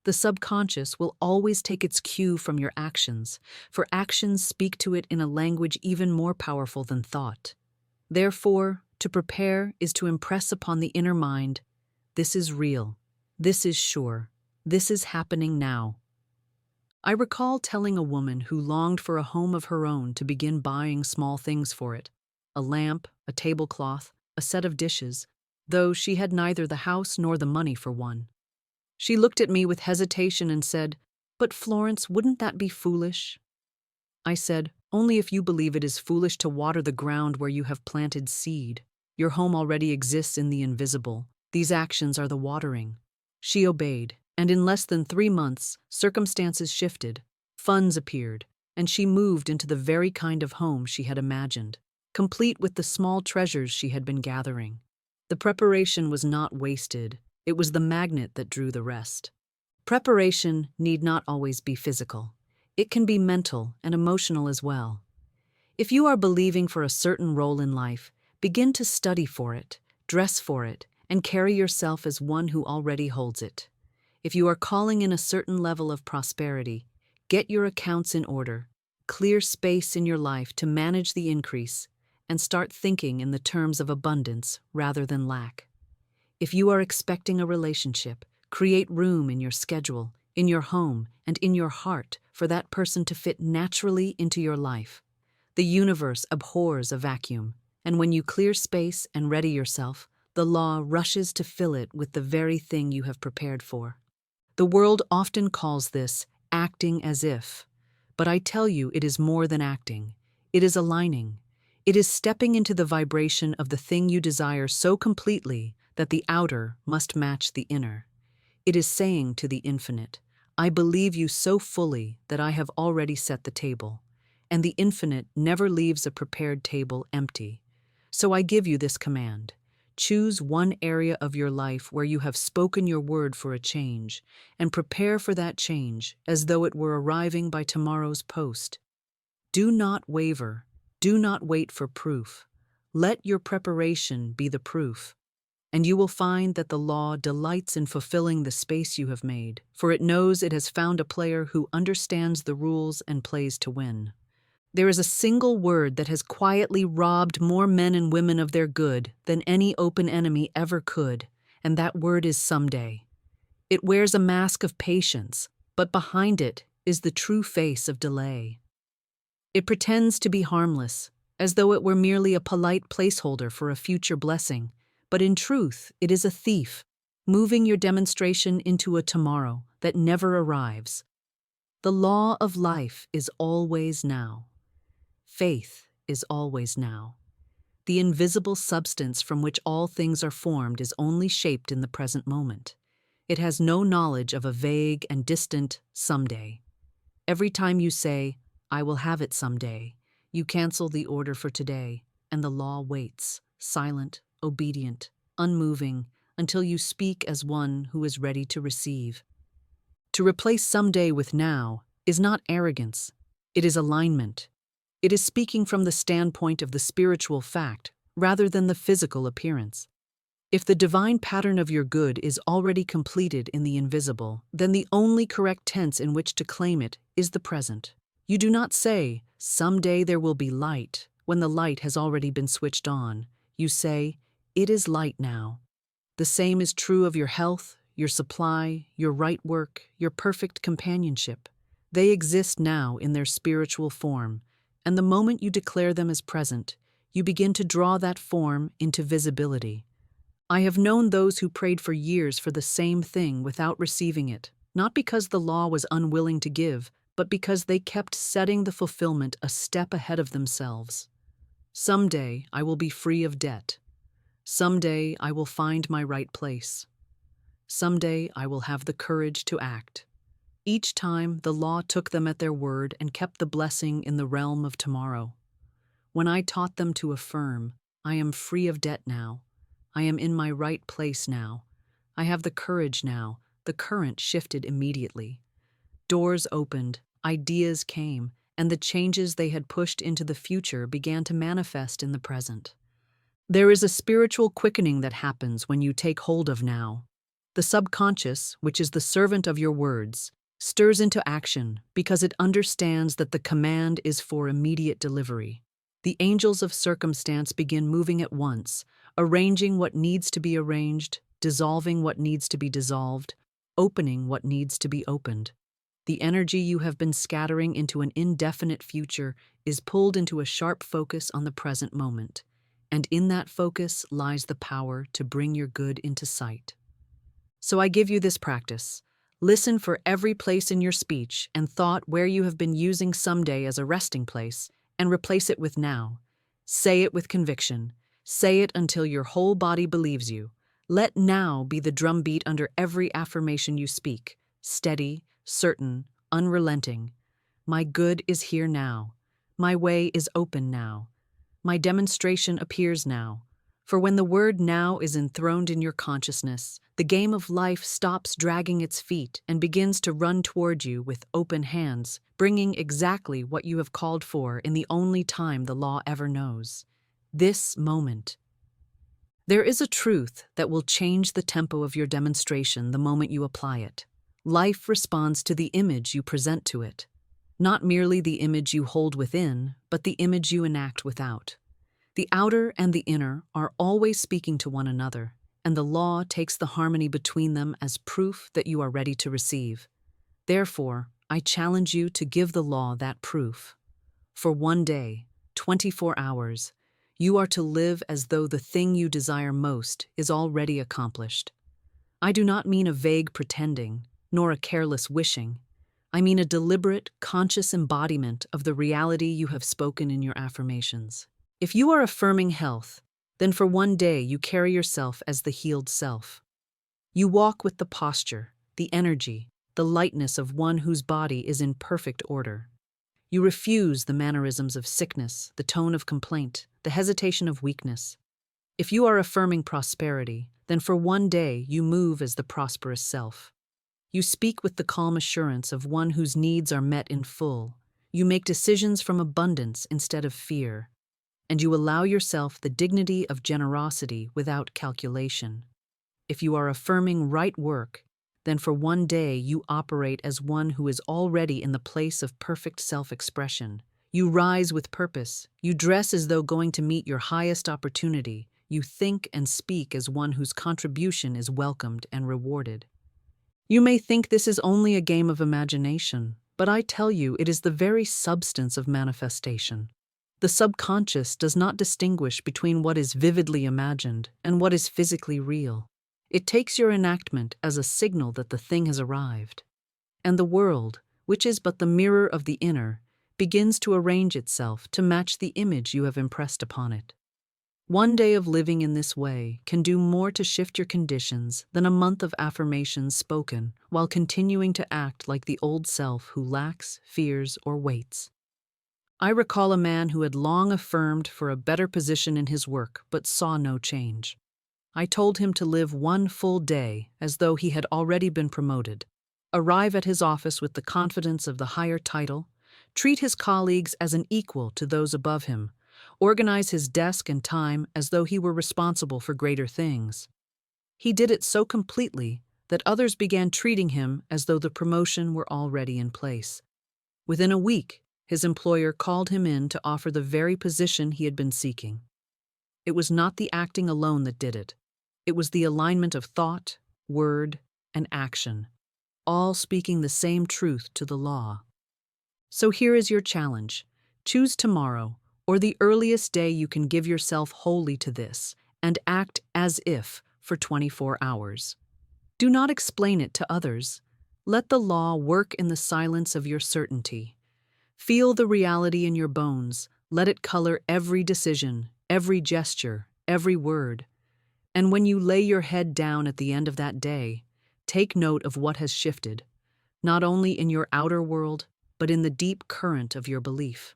The subconscious will always take its cue from your actions, for actions speak to it in a language even more powerful than thought. Therefore, to prepare is to impress upon the inner mind, this is real, this is sure, this is happening now. I recall telling a woman who longed for a home of her own to begin buying small things for it, a lamp, a tablecloth, a set of dishes, though she had neither the house nor the money for one. She looked at me with hesitation and said, But Florence, wouldn't that be foolish? I said, Only if you believe it is foolish to water the ground where you have planted seed. Your home already exists in the invisible. These actions are the watering. She obeyed, and in less than 3 months, circumstances shifted, funds appeared, and she moved into the very kind of home she had imagined, complete with the small treasures she had been gathering. The preparation was not wasted. It was the magnet that drew the rest. Preparation need not always be physical. It can be mental and emotional as well. If you are believing for a certain role in life, begin to study for it, dress for it, and carry yourself as one who already holds it. If you are calling in a certain level of prosperity, get your accounts in order, clear space in your life to manage the increase, and start thinking in the terms of abundance rather than lack. If you are expecting a relationship, create room in your schedule, in your home, and in your heart for that person to fit naturally into your life. The universe abhors a vacuum, and when you clear space and ready yourself, the law rushes to fill it with the very thing you have prepared for. The world often calls this acting as if, but I tell you it is more than acting. It is aligning. It is stepping into the vibration of the thing you desire so completely that the outer must match the inner. It is saying to the infinite, I believe you so fully that I have already set the table, and the infinite never leaves a prepared table empty. So I give you this command. Choose one area of your life where you have spoken your word for a change, and prepare for that change as though it were arriving by tomorrow's post. Do not waver. Do not wait for proof. Let your preparation be the proof. And you will find that the law delights in fulfilling the space you have made, for it knows it has found a player who understands the rules and plays to win. There is a single word that has quietly robbed more men and women of their good than any open enemy ever could, and that word is someday. It wears a mask of patience, but behind it is the true face of delay. It pretends to be harmless, as though it were merely a polite placeholder for a future blessing, but in truth, it is a thief, moving your demonstration into a tomorrow that never arrives. The law of life is always now. Faith is always now. The invisible substance from which all things are formed is only shaped in the present moment. It has no knowledge of a vague and distant someday. Every time you say, "I will have it someday," you cancel the order for today, and the law waits, silent, obedient, unmoving, until you speak as one who is ready to receive. To replace someday with now is not arrogance, it is alignment. It is speaking from the standpoint of the spiritual fact rather than the physical appearance. If the divine pattern of your good is already completed in the invisible, then the only correct tense in which to claim it is the present. You do not say, "Someday there will be light," when the light has already been switched on. You say, "It is light now." The same is true of your health, your supply, your right work, your perfect companionship. They exist now in their spiritual form, and the moment you declare them as present, you begin to draw that form into visibility. I have known those who prayed for years for the same thing without receiving it, not because the law was unwilling to give, but because they kept setting the fulfillment a step ahead of themselves. Someday I will be free of debt. Someday I will find my right place. Someday I will have the courage to act. Each time the law took them at their word and kept the blessing in the realm of tomorrow. When I taught them to affirm, "I am free of debt now. I am in my right place now. I have the courage now," the current shifted immediately. Doors opened, ideas came, and the changes they had pushed into the future began to manifest in the present. There is a spiritual quickening that happens when you take hold of now. The subconscious, which is the servant of your words, stirs into action because it understands that the command is for immediate delivery. The angels of circumstance begin moving at once, arranging what needs to be arranged, dissolving what needs to be dissolved, opening what needs to be opened. The energy you have been scattering into an indefinite future is pulled into a sharp focus on the present moment, and in that focus lies the power to bring your good into sight. So I give you this practice. Listen for every place in your speech and thought where you have been using someday as a resting place, and replace it with now. Say it with conviction. Say it until your whole body believes you. Let now be the drumbeat under every affirmation you speak, steady, certain, unrelenting. My good is here now. My way is open now. My demonstration appears now. For when the word now is enthroned in your consciousness, the game of life stops dragging its feet and begins to run toward you with open hands, bringing exactly what you have called for in the only time the law ever knows. This moment. There is a truth that will change the tempo of your demonstration the moment you apply it. Life responds to the image you present to it. Not merely the image you hold within, but the image you enact without. The outer and the inner are always speaking to one another, and the law takes the harmony between them as proof that you are ready to receive. Therefore, I challenge you to give the law that proof. For one day, 24 hours, you are to live as though the thing you desire most is already accomplished. I do not mean a vague pretending, nor a careless wishing. I mean a deliberate, conscious embodiment of the reality you have spoken in your affirmations. If you are affirming health, then for one day you carry yourself as the healed self. You walk with the posture, the energy, the lightness of one whose body is in perfect order. You refuse the mannerisms of sickness, the tone of complaint, the hesitation of weakness. If you are affirming prosperity, then for one day you move as the prosperous self. You speak with the calm assurance of one whose needs are met in full. You make decisions from abundance instead of fear. And you allow yourself the dignity of generosity without calculation. If you are affirming right work, then for one day you operate as one who is already in the place of perfect self-expression. You rise with purpose. You dress as though going to meet your highest opportunity. You think and speak as one whose contribution is welcomed and rewarded. You may think this is only a game of imagination, but I tell you it is the very substance of manifestation. The subconscious does not distinguish between what is vividly imagined and what is physically real. It takes your enactment as a signal that the thing has arrived. And the world, which is but the mirror of the inner, begins to arrange itself to match the image you have impressed upon it. One day of living in this way can do more to shift your conditions than a month of affirmations spoken while continuing to act like the old self who lacks, fears, or waits. I recall a man who had long affirmed for a better position in his work but saw no change. I told him to live one full day as though he had already been promoted, arrive at his office with the confidence of the higher title, treat his colleagues as an equal to those above him, organize his desk and time as though he were responsible for greater things. He did it so completely that others began treating him as though the promotion were already in place. Within a week, his employer called him in to offer the very position he had been seeking. It was not the acting alone that did it. It was the alignment of thought, word, and action, all speaking the same truth to the law. So here is your challenge. Choose tomorrow, or the earliest day you can give yourself wholly to this, and act as if for 24 hours. Do not explain it to others. Let the law work in the silence of your certainty. Feel the reality in your bones. Let it color every decision, every gesture, every word. And when you lay your head down at the end of that day, take note of what has shifted, not only in your outer world, but in the deep current of your belief.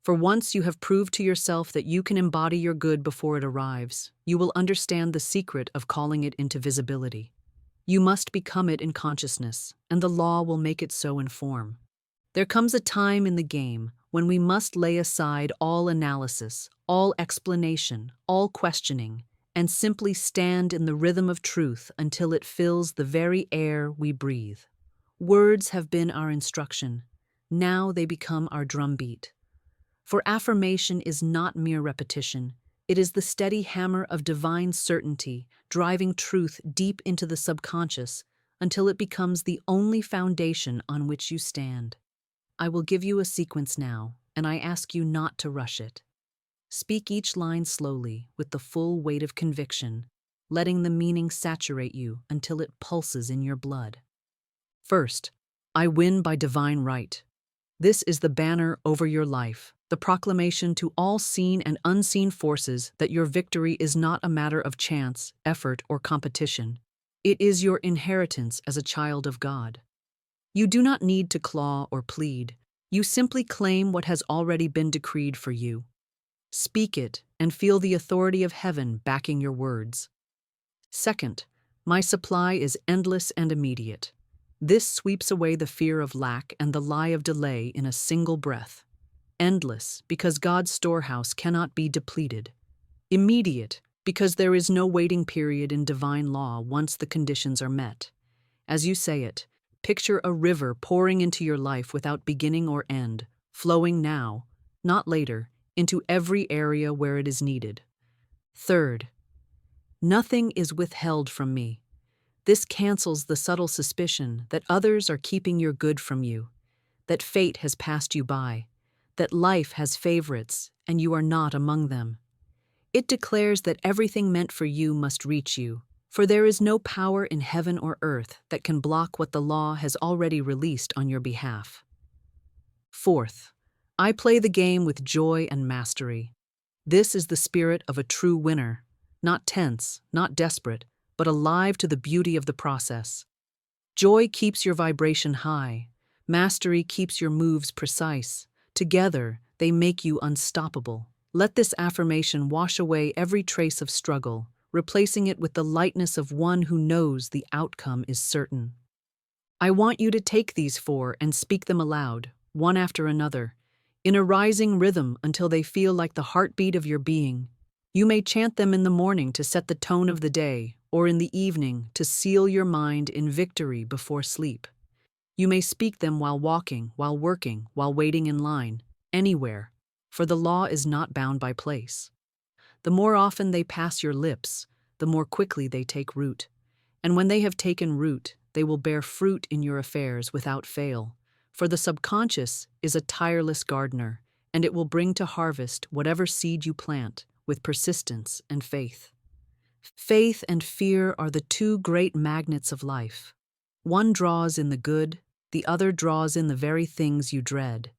For once you have proved to yourself that you can embody your good before it arrives, you will understand the secret of calling it into visibility. You must become it in consciousness, and the law will make it so in form. There comes a time in the game when we must lay aside all analysis, all explanation, all questioning, and simply stand in the rhythm of truth until it fills the very air we breathe. Words have been our instruction. Now they become our drumbeat. For affirmation is not mere repetition. It is the steady hammer of divine certainty, driving truth deep into the subconscious until it becomes the only foundation on which you stand. I will give you a sequence now, and I ask you not to rush it. Speak each line slowly, with the full weight of conviction, letting the meaning saturate you until it pulses in your blood. First, I win by divine right. This is the banner over your life, the proclamation to all seen and unseen forces that your victory is not a matter of chance, effort, or competition. It is your inheritance as a child of God. You do not need to claw or plead. You simply claim what has already been decreed for you. Speak it and feel the authority of heaven backing your words. Second, my supply is endless and immediate. This sweeps away the fear of lack and the lie of delay in a single breath. Endless, because God's storehouse cannot be depleted. Immediate, because there is no waiting period in divine law once the conditions are met. As you say it, picture a river pouring into your life without beginning or end, flowing now, not later, into every area where it is needed. Third, nothing is withheld from me. This cancels the subtle suspicion that others are keeping your good from you, that fate has passed you by, that life has favorites and you are not among them. It declares that everything meant for you must reach you, for there is no power in heaven or earth that can block what the law has already released on your behalf. Fourth, I play the game with joy and mastery. This is the spirit of a true winner, not tense, not desperate, but alive to the beauty of the process. Joy keeps your vibration high. Mastery keeps your moves precise. Together, they make you unstoppable. Let this affirmation wash away every trace of struggle, replacing it with the lightness of one who knows the outcome is certain. I want you to take these 4 and speak them aloud, one after another, in a rising rhythm until they feel like the heartbeat of your being. You may chant them in the morning to set the tone of the day, or in the evening to seal your mind in victory before sleep. You may speak them while walking, while working, while waiting in line. anywhere, for the law is not bound by place. The more often they pass your lips, the more quickly they take root. And when they have taken root, they will bear fruit in your affairs without fail. For the subconscious is a tireless gardener, and it will bring to harvest whatever seed you plant with persistence and faith. Faith and fear are the two great magnets of life. One draws in the good, the other draws in the very things you dread.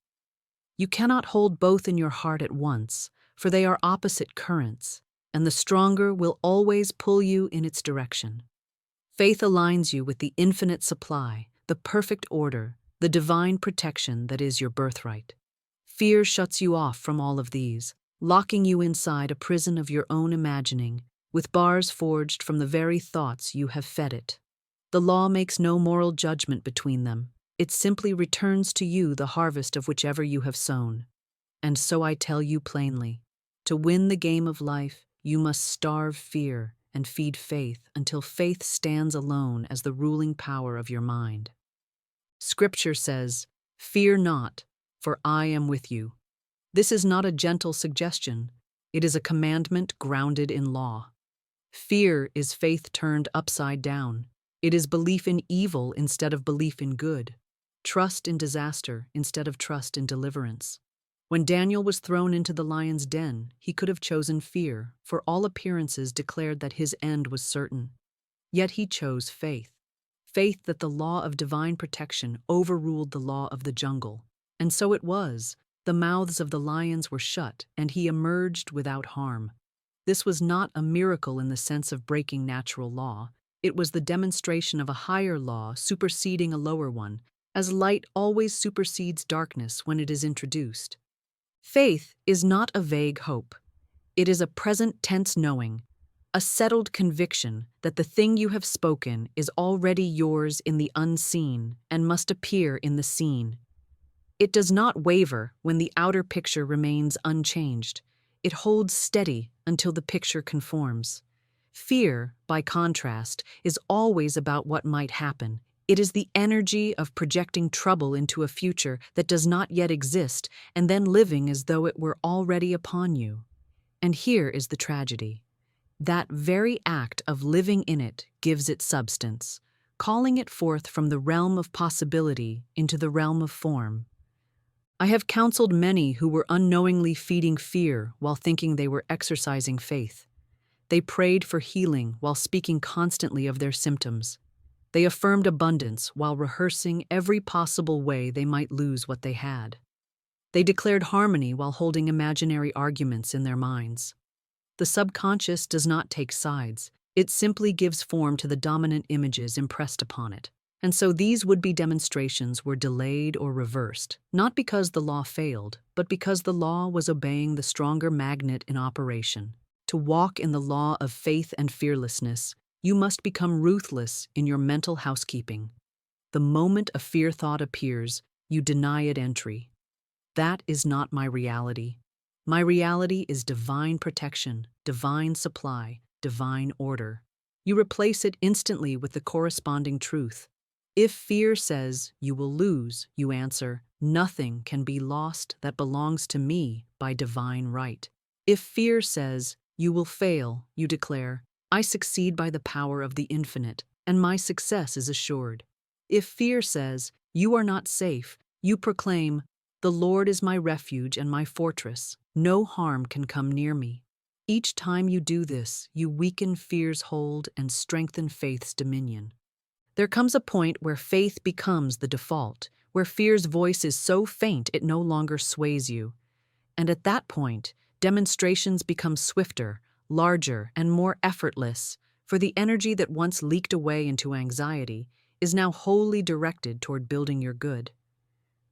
You cannot hold both in your heart at once, for they are opposite currents, and the stronger will always pull you in its direction. Faith aligns you with the infinite supply, the perfect order, the divine protection that is your birthright. Fear shuts you off from all of these, locking you inside a prison of your own imagining, with bars forged from the very thoughts you have fed it. The law makes no moral judgment between them. It simply returns to you the harvest of whichever you have sown. And so I tell you plainly, to win the game of life, you must starve fear and feed faith until faith stands alone as the ruling power of your mind. Scripture says, "Fear not, for I am with you." This is not a gentle suggestion. It is a commandment grounded in law. Fear is faith turned upside down. It is belief in evil instead of belief in good. Trust in disaster instead of trust in deliverance. When Daniel was thrown into the lion's den, he could have chosen fear, for all appearances declared that his end was certain. Yet he chose faith. Faith that the law of divine protection overruled the law of the jungle. And so it was. The mouths of the lions were shut, and he emerged without harm. This was not a miracle in the sense of breaking natural law. It was the demonstration of a higher law superseding a lower one, as light always supersedes darkness when it is introduced. Faith is not a vague hope. It is a present tense knowing, a settled conviction that the thing you have spoken is already yours in the unseen and must appear in the seen. It does not waver when the outer picture remains unchanged. It holds steady until the picture conforms. Fear, by contrast, is always about what might happen. It is the energy of projecting trouble into a future that does not yet exist and then living as though it were already upon you. And here is the tragedy. That very act of living in it gives it substance, calling it forth from the realm of possibility into the realm of form. I have counseled many who were unknowingly feeding fear while thinking they were exercising faith. They prayed for healing while speaking constantly of their symptoms. They affirmed abundance while rehearsing every possible way they might lose what they had. They declared harmony while holding imaginary arguments in their minds. The subconscious does not take sides. It simply gives form to the dominant images impressed upon it. And so these would-be demonstrations were delayed or reversed, not because the law failed, but because the law was obeying the stronger magnet in operation. To walk in the law of faith and fearlessness, you must become ruthless in your mental housekeeping. The moment a fear thought appears, you deny it entry. That is not my reality. My reality is divine protection, divine supply, divine order. You replace it instantly with the corresponding truth. If fear says you will lose, you answer, nothing can be lost that belongs to me by divine right. If fear says you will fail, you declare, I succeed by the power of the infinite, and my success is assured. If fear says you are not safe, you proclaim, the Lord is my refuge and my fortress. No harm can come near me. Each time you do this, you weaken fear's hold and strengthen faith's dominion. There comes a point where faith becomes the default, where fear's voice is so faint it no longer sways you. And at that point, demonstrations become swifter, larger, and more effortless, for the energy that once leaked away into anxiety is now wholly directed toward building your good.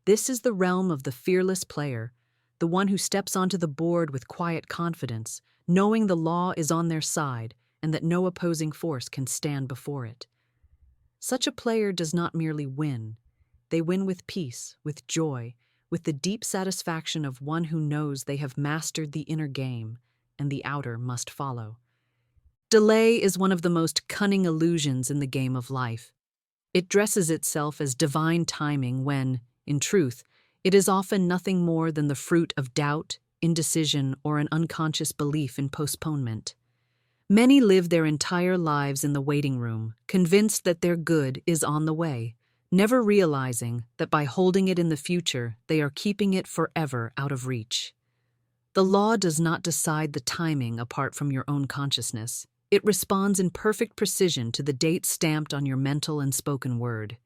This is the realm of the fearless player, the one who steps onto the board with quiet confidence, knowing the law is on their side and that no opposing force can stand before it. Such a player does not merely win. They win with peace, with joy, with the deep satisfaction of one who knows they have mastered the inner game, and the outer must follow. Delay is one of the most cunning illusions in the game of life. It dresses itself as divine timing when, in truth, It is often nothing more than the fruit of doubt, indecision, or an unconscious belief in postponement. Many live their entire lives in the waiting room, convinced that their good is on the way, never realizing that by holding it in the future, they are keeping it forever out of reach. The law does not decide the timing apart from your own consciousness. It responds in perfect precision to the date stamped on your mental and spoken word.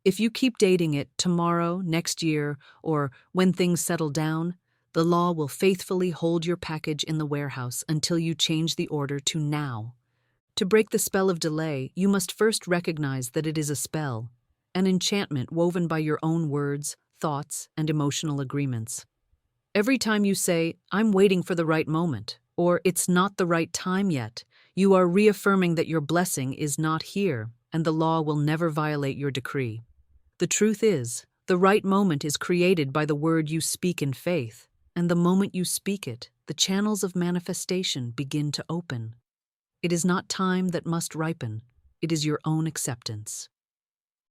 If you keep dating it tomorrow, next year, or when things settle down, the law will faithfully hold your package in the warehouse until you change the order to now. To break the spell of delay, you must first recognize that it is a spell, an enchantment woven by your own words, thoughts, and emotional agreements. Every time you say, "I'm waiting for the right moment," or "it's not the right time yet," you are reaffirming that your blessing is not here, and the law will never violate your decree. The truth is, the right moment is created by the word you speak in faith, and the moment you speak it, the channels of manifestation begin to open. It is not time that must ripen, it is your own acceptance.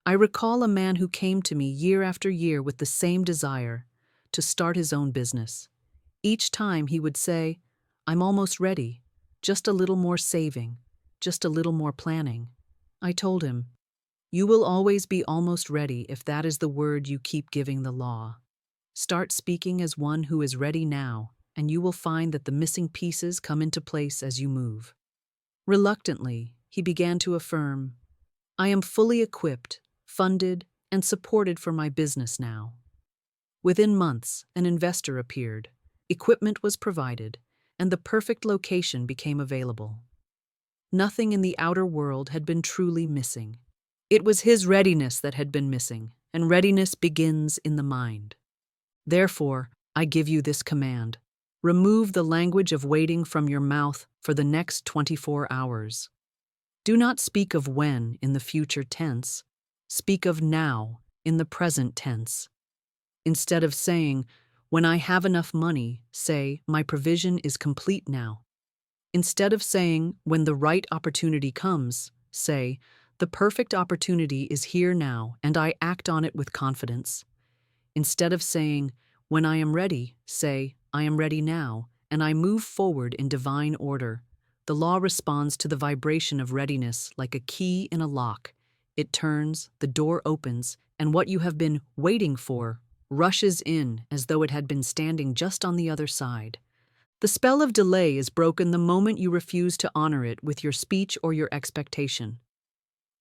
I recall a man who came to me year after year with the same desire to start his own business. Each time he would say, "I'm almost ready, just a little more saving, just a little more planning." I told him, "You will always be almost ready if that is the word you keep giving the law. Start speaking as one who is ready now, and you will find that the missing pieces come into place as you move." Reluctantly, he began to affirm, "I am fully equipped, funded, and supported for my business now." Within months, an investor appeared, equipment was provided, and the perfect location became available. Nothing in the outer world had been truly missing. It was his readiness that had been missing, and readiness begins in the mind. Therefore, I give you this command. Remove the language of waiting from your mouth for the next 24 hours. Do not speak of when in the future tense. Speak of now in the present tense. Instead of saying, "When I have enough money," say, "My provision is complete now." Instead of saying, "When the right opportunity comes," say, "The perfect opportunity is here now, and I act on it with confidence." Instead of saying, "When I am ready," say, "I am ready now, and I move forward in divine order." The law responds to the vibration of readiness like a key in a lock. It turns, the door opens, and what you have been waiting for rushes in as though it had been standing just on the other side. The spell of delay is broken the moment you refuse to honor it with your speech or your expectation.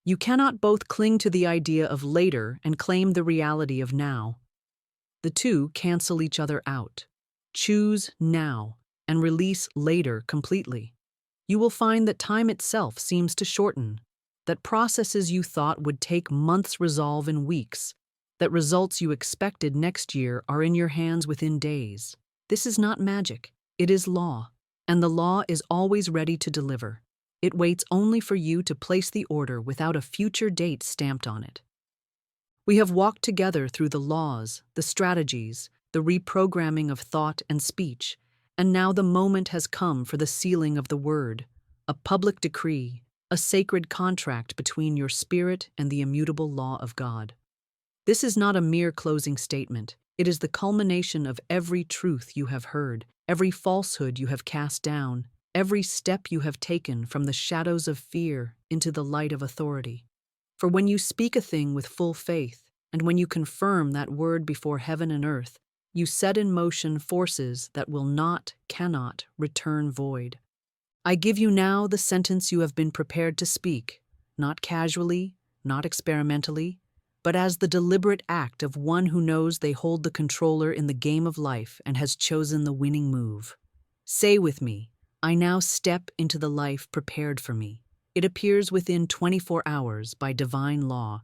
You cannot both cling to the idea of later and claim the reality of now. The two cancel each other out. Choose now and release later completely. You will find that time itself seems to shorten, that processes you thought would take months resolve in weeks, that results you expected next year are in your hands within days. This is not magic, it is law, and the law is always ready to deliver. It waits only for you to place the order without a future date stamped on it. We have walked together through the laws, the strategies, the reprogramming of thought and speech, and now the moment has come for the sealing of the word, a public decree, a sacred contract between your spirit and the immutable law of God. This is not a mere closing statement. It is the culmination of every truth you have heard, every falsehood you have cast down, every step you have taken from the shadows of fear into the light of authority. For when you speak a thing with full faith, and when you confirm that word before heaven and earth, you set in motion forces that will not, cannot, return void. I give you now the sentence you have been prepared to speak, not casually, not experimentally, but as the deliberate act of one who knows they hold the controller in the game of life and has chosen the winning move. Say with me, I now step into the life prepared for me. It appears within 24 hours by divine law.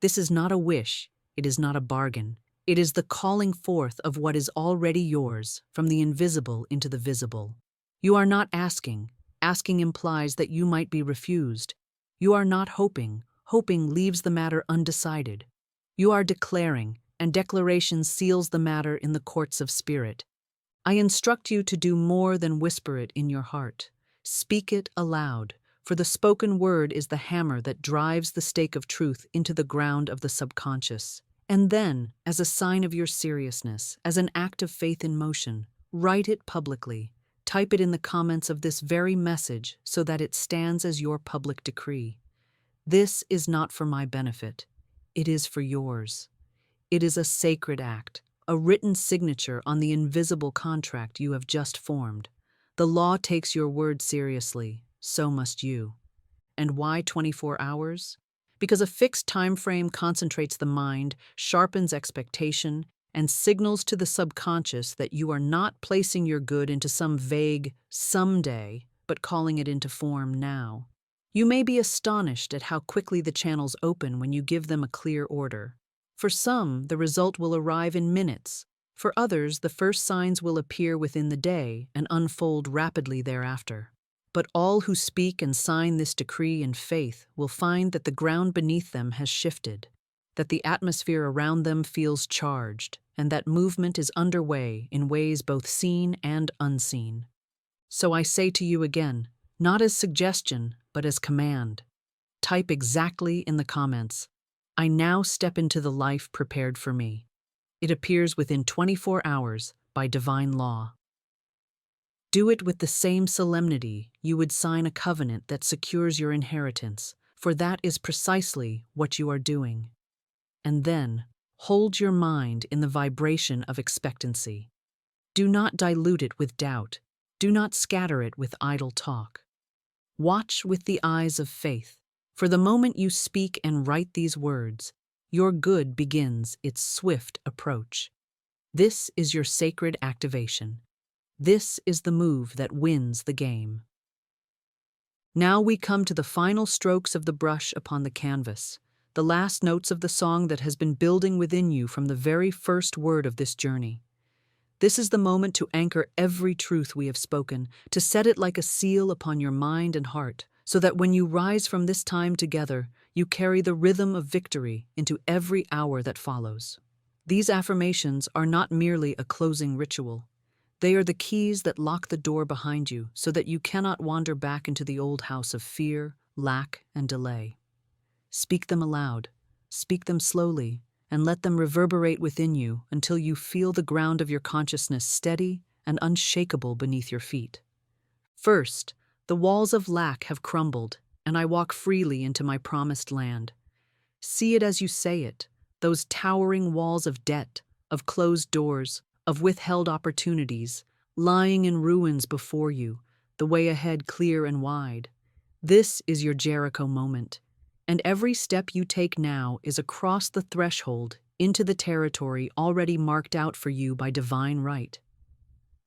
This is not a wish, it is not a bargain. It is the calling forth of what is already yours, from the invisible into the visible. You are not asking. Asking implies that you might be refused. You are not hoping. Hoping leaves the matter undecided. You are declaring, and declaration seals the matter in the courts of spirit. I instruct you to do more than whisper it in your heart. Speak it aloud, for the spoken word is the hammer that drives the stake of truth into the ground of the subconscious. And then, as a sign of your seriousness, as an act of faith in motion, write it publicly. Type it in the comments of this very message so that it stands as your public decree. This is not for my benefit. It is for yours. It is a sacred act, a written signature on the invisible contract you have just formed. The law takes your word seriously, so must you. And why 24 hours? Because a fixed time frame concentrates the mind, sharpens expectation, and signals to the subconscious that you are not placing your good into some vague someday, but calling it into form now. You may be astonished at how quickly the channels open when you give them a clear order. For some, the result will arrive in minutes. For others, the first signs will appear within the day and unfold rapidly thereafter. But all who speak and sign this decree in faith will find that the ground beneath them has shifted, that the atmosphere around them feels charged, and that movement is underway in ways both seen and unseen. So I say to you again, not as suggestion, but as command. Type exactly in the comments, I now step into the life prepared for me. It appears within 24 hours by divine law. Do it with the same solemnity you would sign a covenant that secures your inheritance, for that is precisely what you are doing. And then, hold your mind in the vibration of expectancy. Do not dilute it with doubt. Do not scatter it with idle talk. Watch with the eyes of faith, for the moment you speak and write these words, your good begins its swift approach. This is your sacred activation. This is the move that wins the game. Now we come to the final strokes of the brush upon the canvas, the last notes of the song that has been building within you from the very first word of this journey. This is the moment to anchor every truth we have spoken, to set it like a seal upon your mind and heart, so that when you rise from this time together, you carry the rhythm of victory into every hour that follows. These affirmations are not merely a closing ritual. They are the keys that lock the door behind you so that you cannot wander back into the old house of fear, lack, and delay. Speak them aloud, speak them slowly, and let them reverberate within you until you feel the ground of your consciousness steady and unshakable beneath your feet. First, the walls of lack have crumbled, and I walk freely into my promised land. See it as you say it, those towering walls of debt, of closed doors, of withheld opportunities, lying in ruins before you, the way ahead clear and wide. This is your Jericho moment, and every step you take now is across the threshold into the territory already marked out for you by divine right.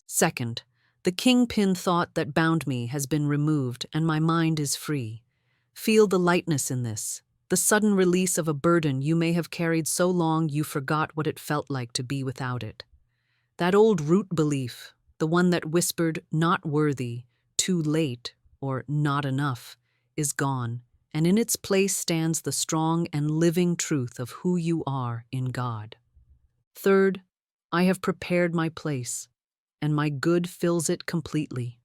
Second, the kingpin thought that bound me has been removed and my mind is free. Feel the lightness in this, the sudden release of a burden you may have carried so long you forgot what it felt like to be without it. That old root belief, the one that whispered, not worthy, too late, or not enough, is gone, and in its place stands the strong and living truth of who you are in God. Third, I have prepared my place, and my good fills it completely.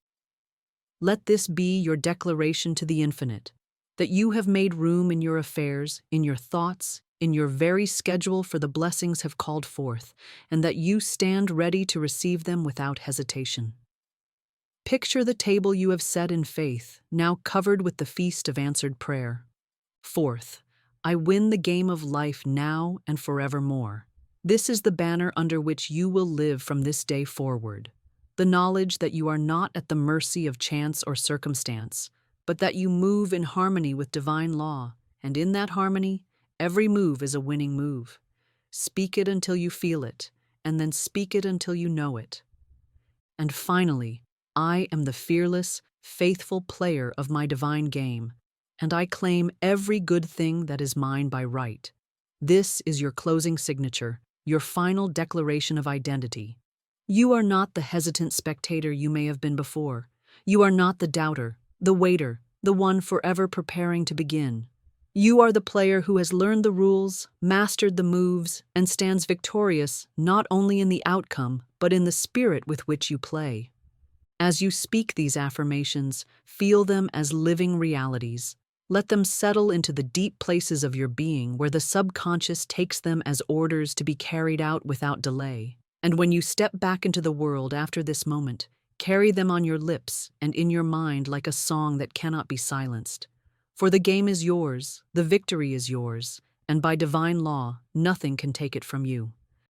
Let this be your declaration to the infinite, that you have made room in your affairs, in your thoughts, in your very schedule for the blessings have called forth, and that you stand ready to receive them without hesitation. Picture the table you have set in faith, now covered with the feast of answered prayer. Fourth, I win the game of life now and forevermore. This is the banner under which you will live from this day forward. The knowledge that you are not at the mercy of chance or circumstance, but that you move in harmony with divine law, and in that harmony, every move is a winning move. Speak it until you feel it, and then speak it until you know it. And finally, I am the fearless, faithful player of my divine game, and I claim every good thing that is mine by right. This is your closing signature, your final declaration of identity. You are not the hesitant spectator you may have been before. You are not the doubter, the waiter, the one forever preparing to begin. You are the player who has learned the rules, mastered the moves, and stands victorious not only in the outcome, but in the spirit with which you play. As you speak these affirmations, feel them as living realities. Let them settle into the deep places of your being where the subconscious takes them as orders to be carried out without delay. And when you step back into the world after this moment, carry them on your lips and in your mind like a song that cannot be silenced. For the game is yours, the victory is yours, and by divine law, nothing can take it from you.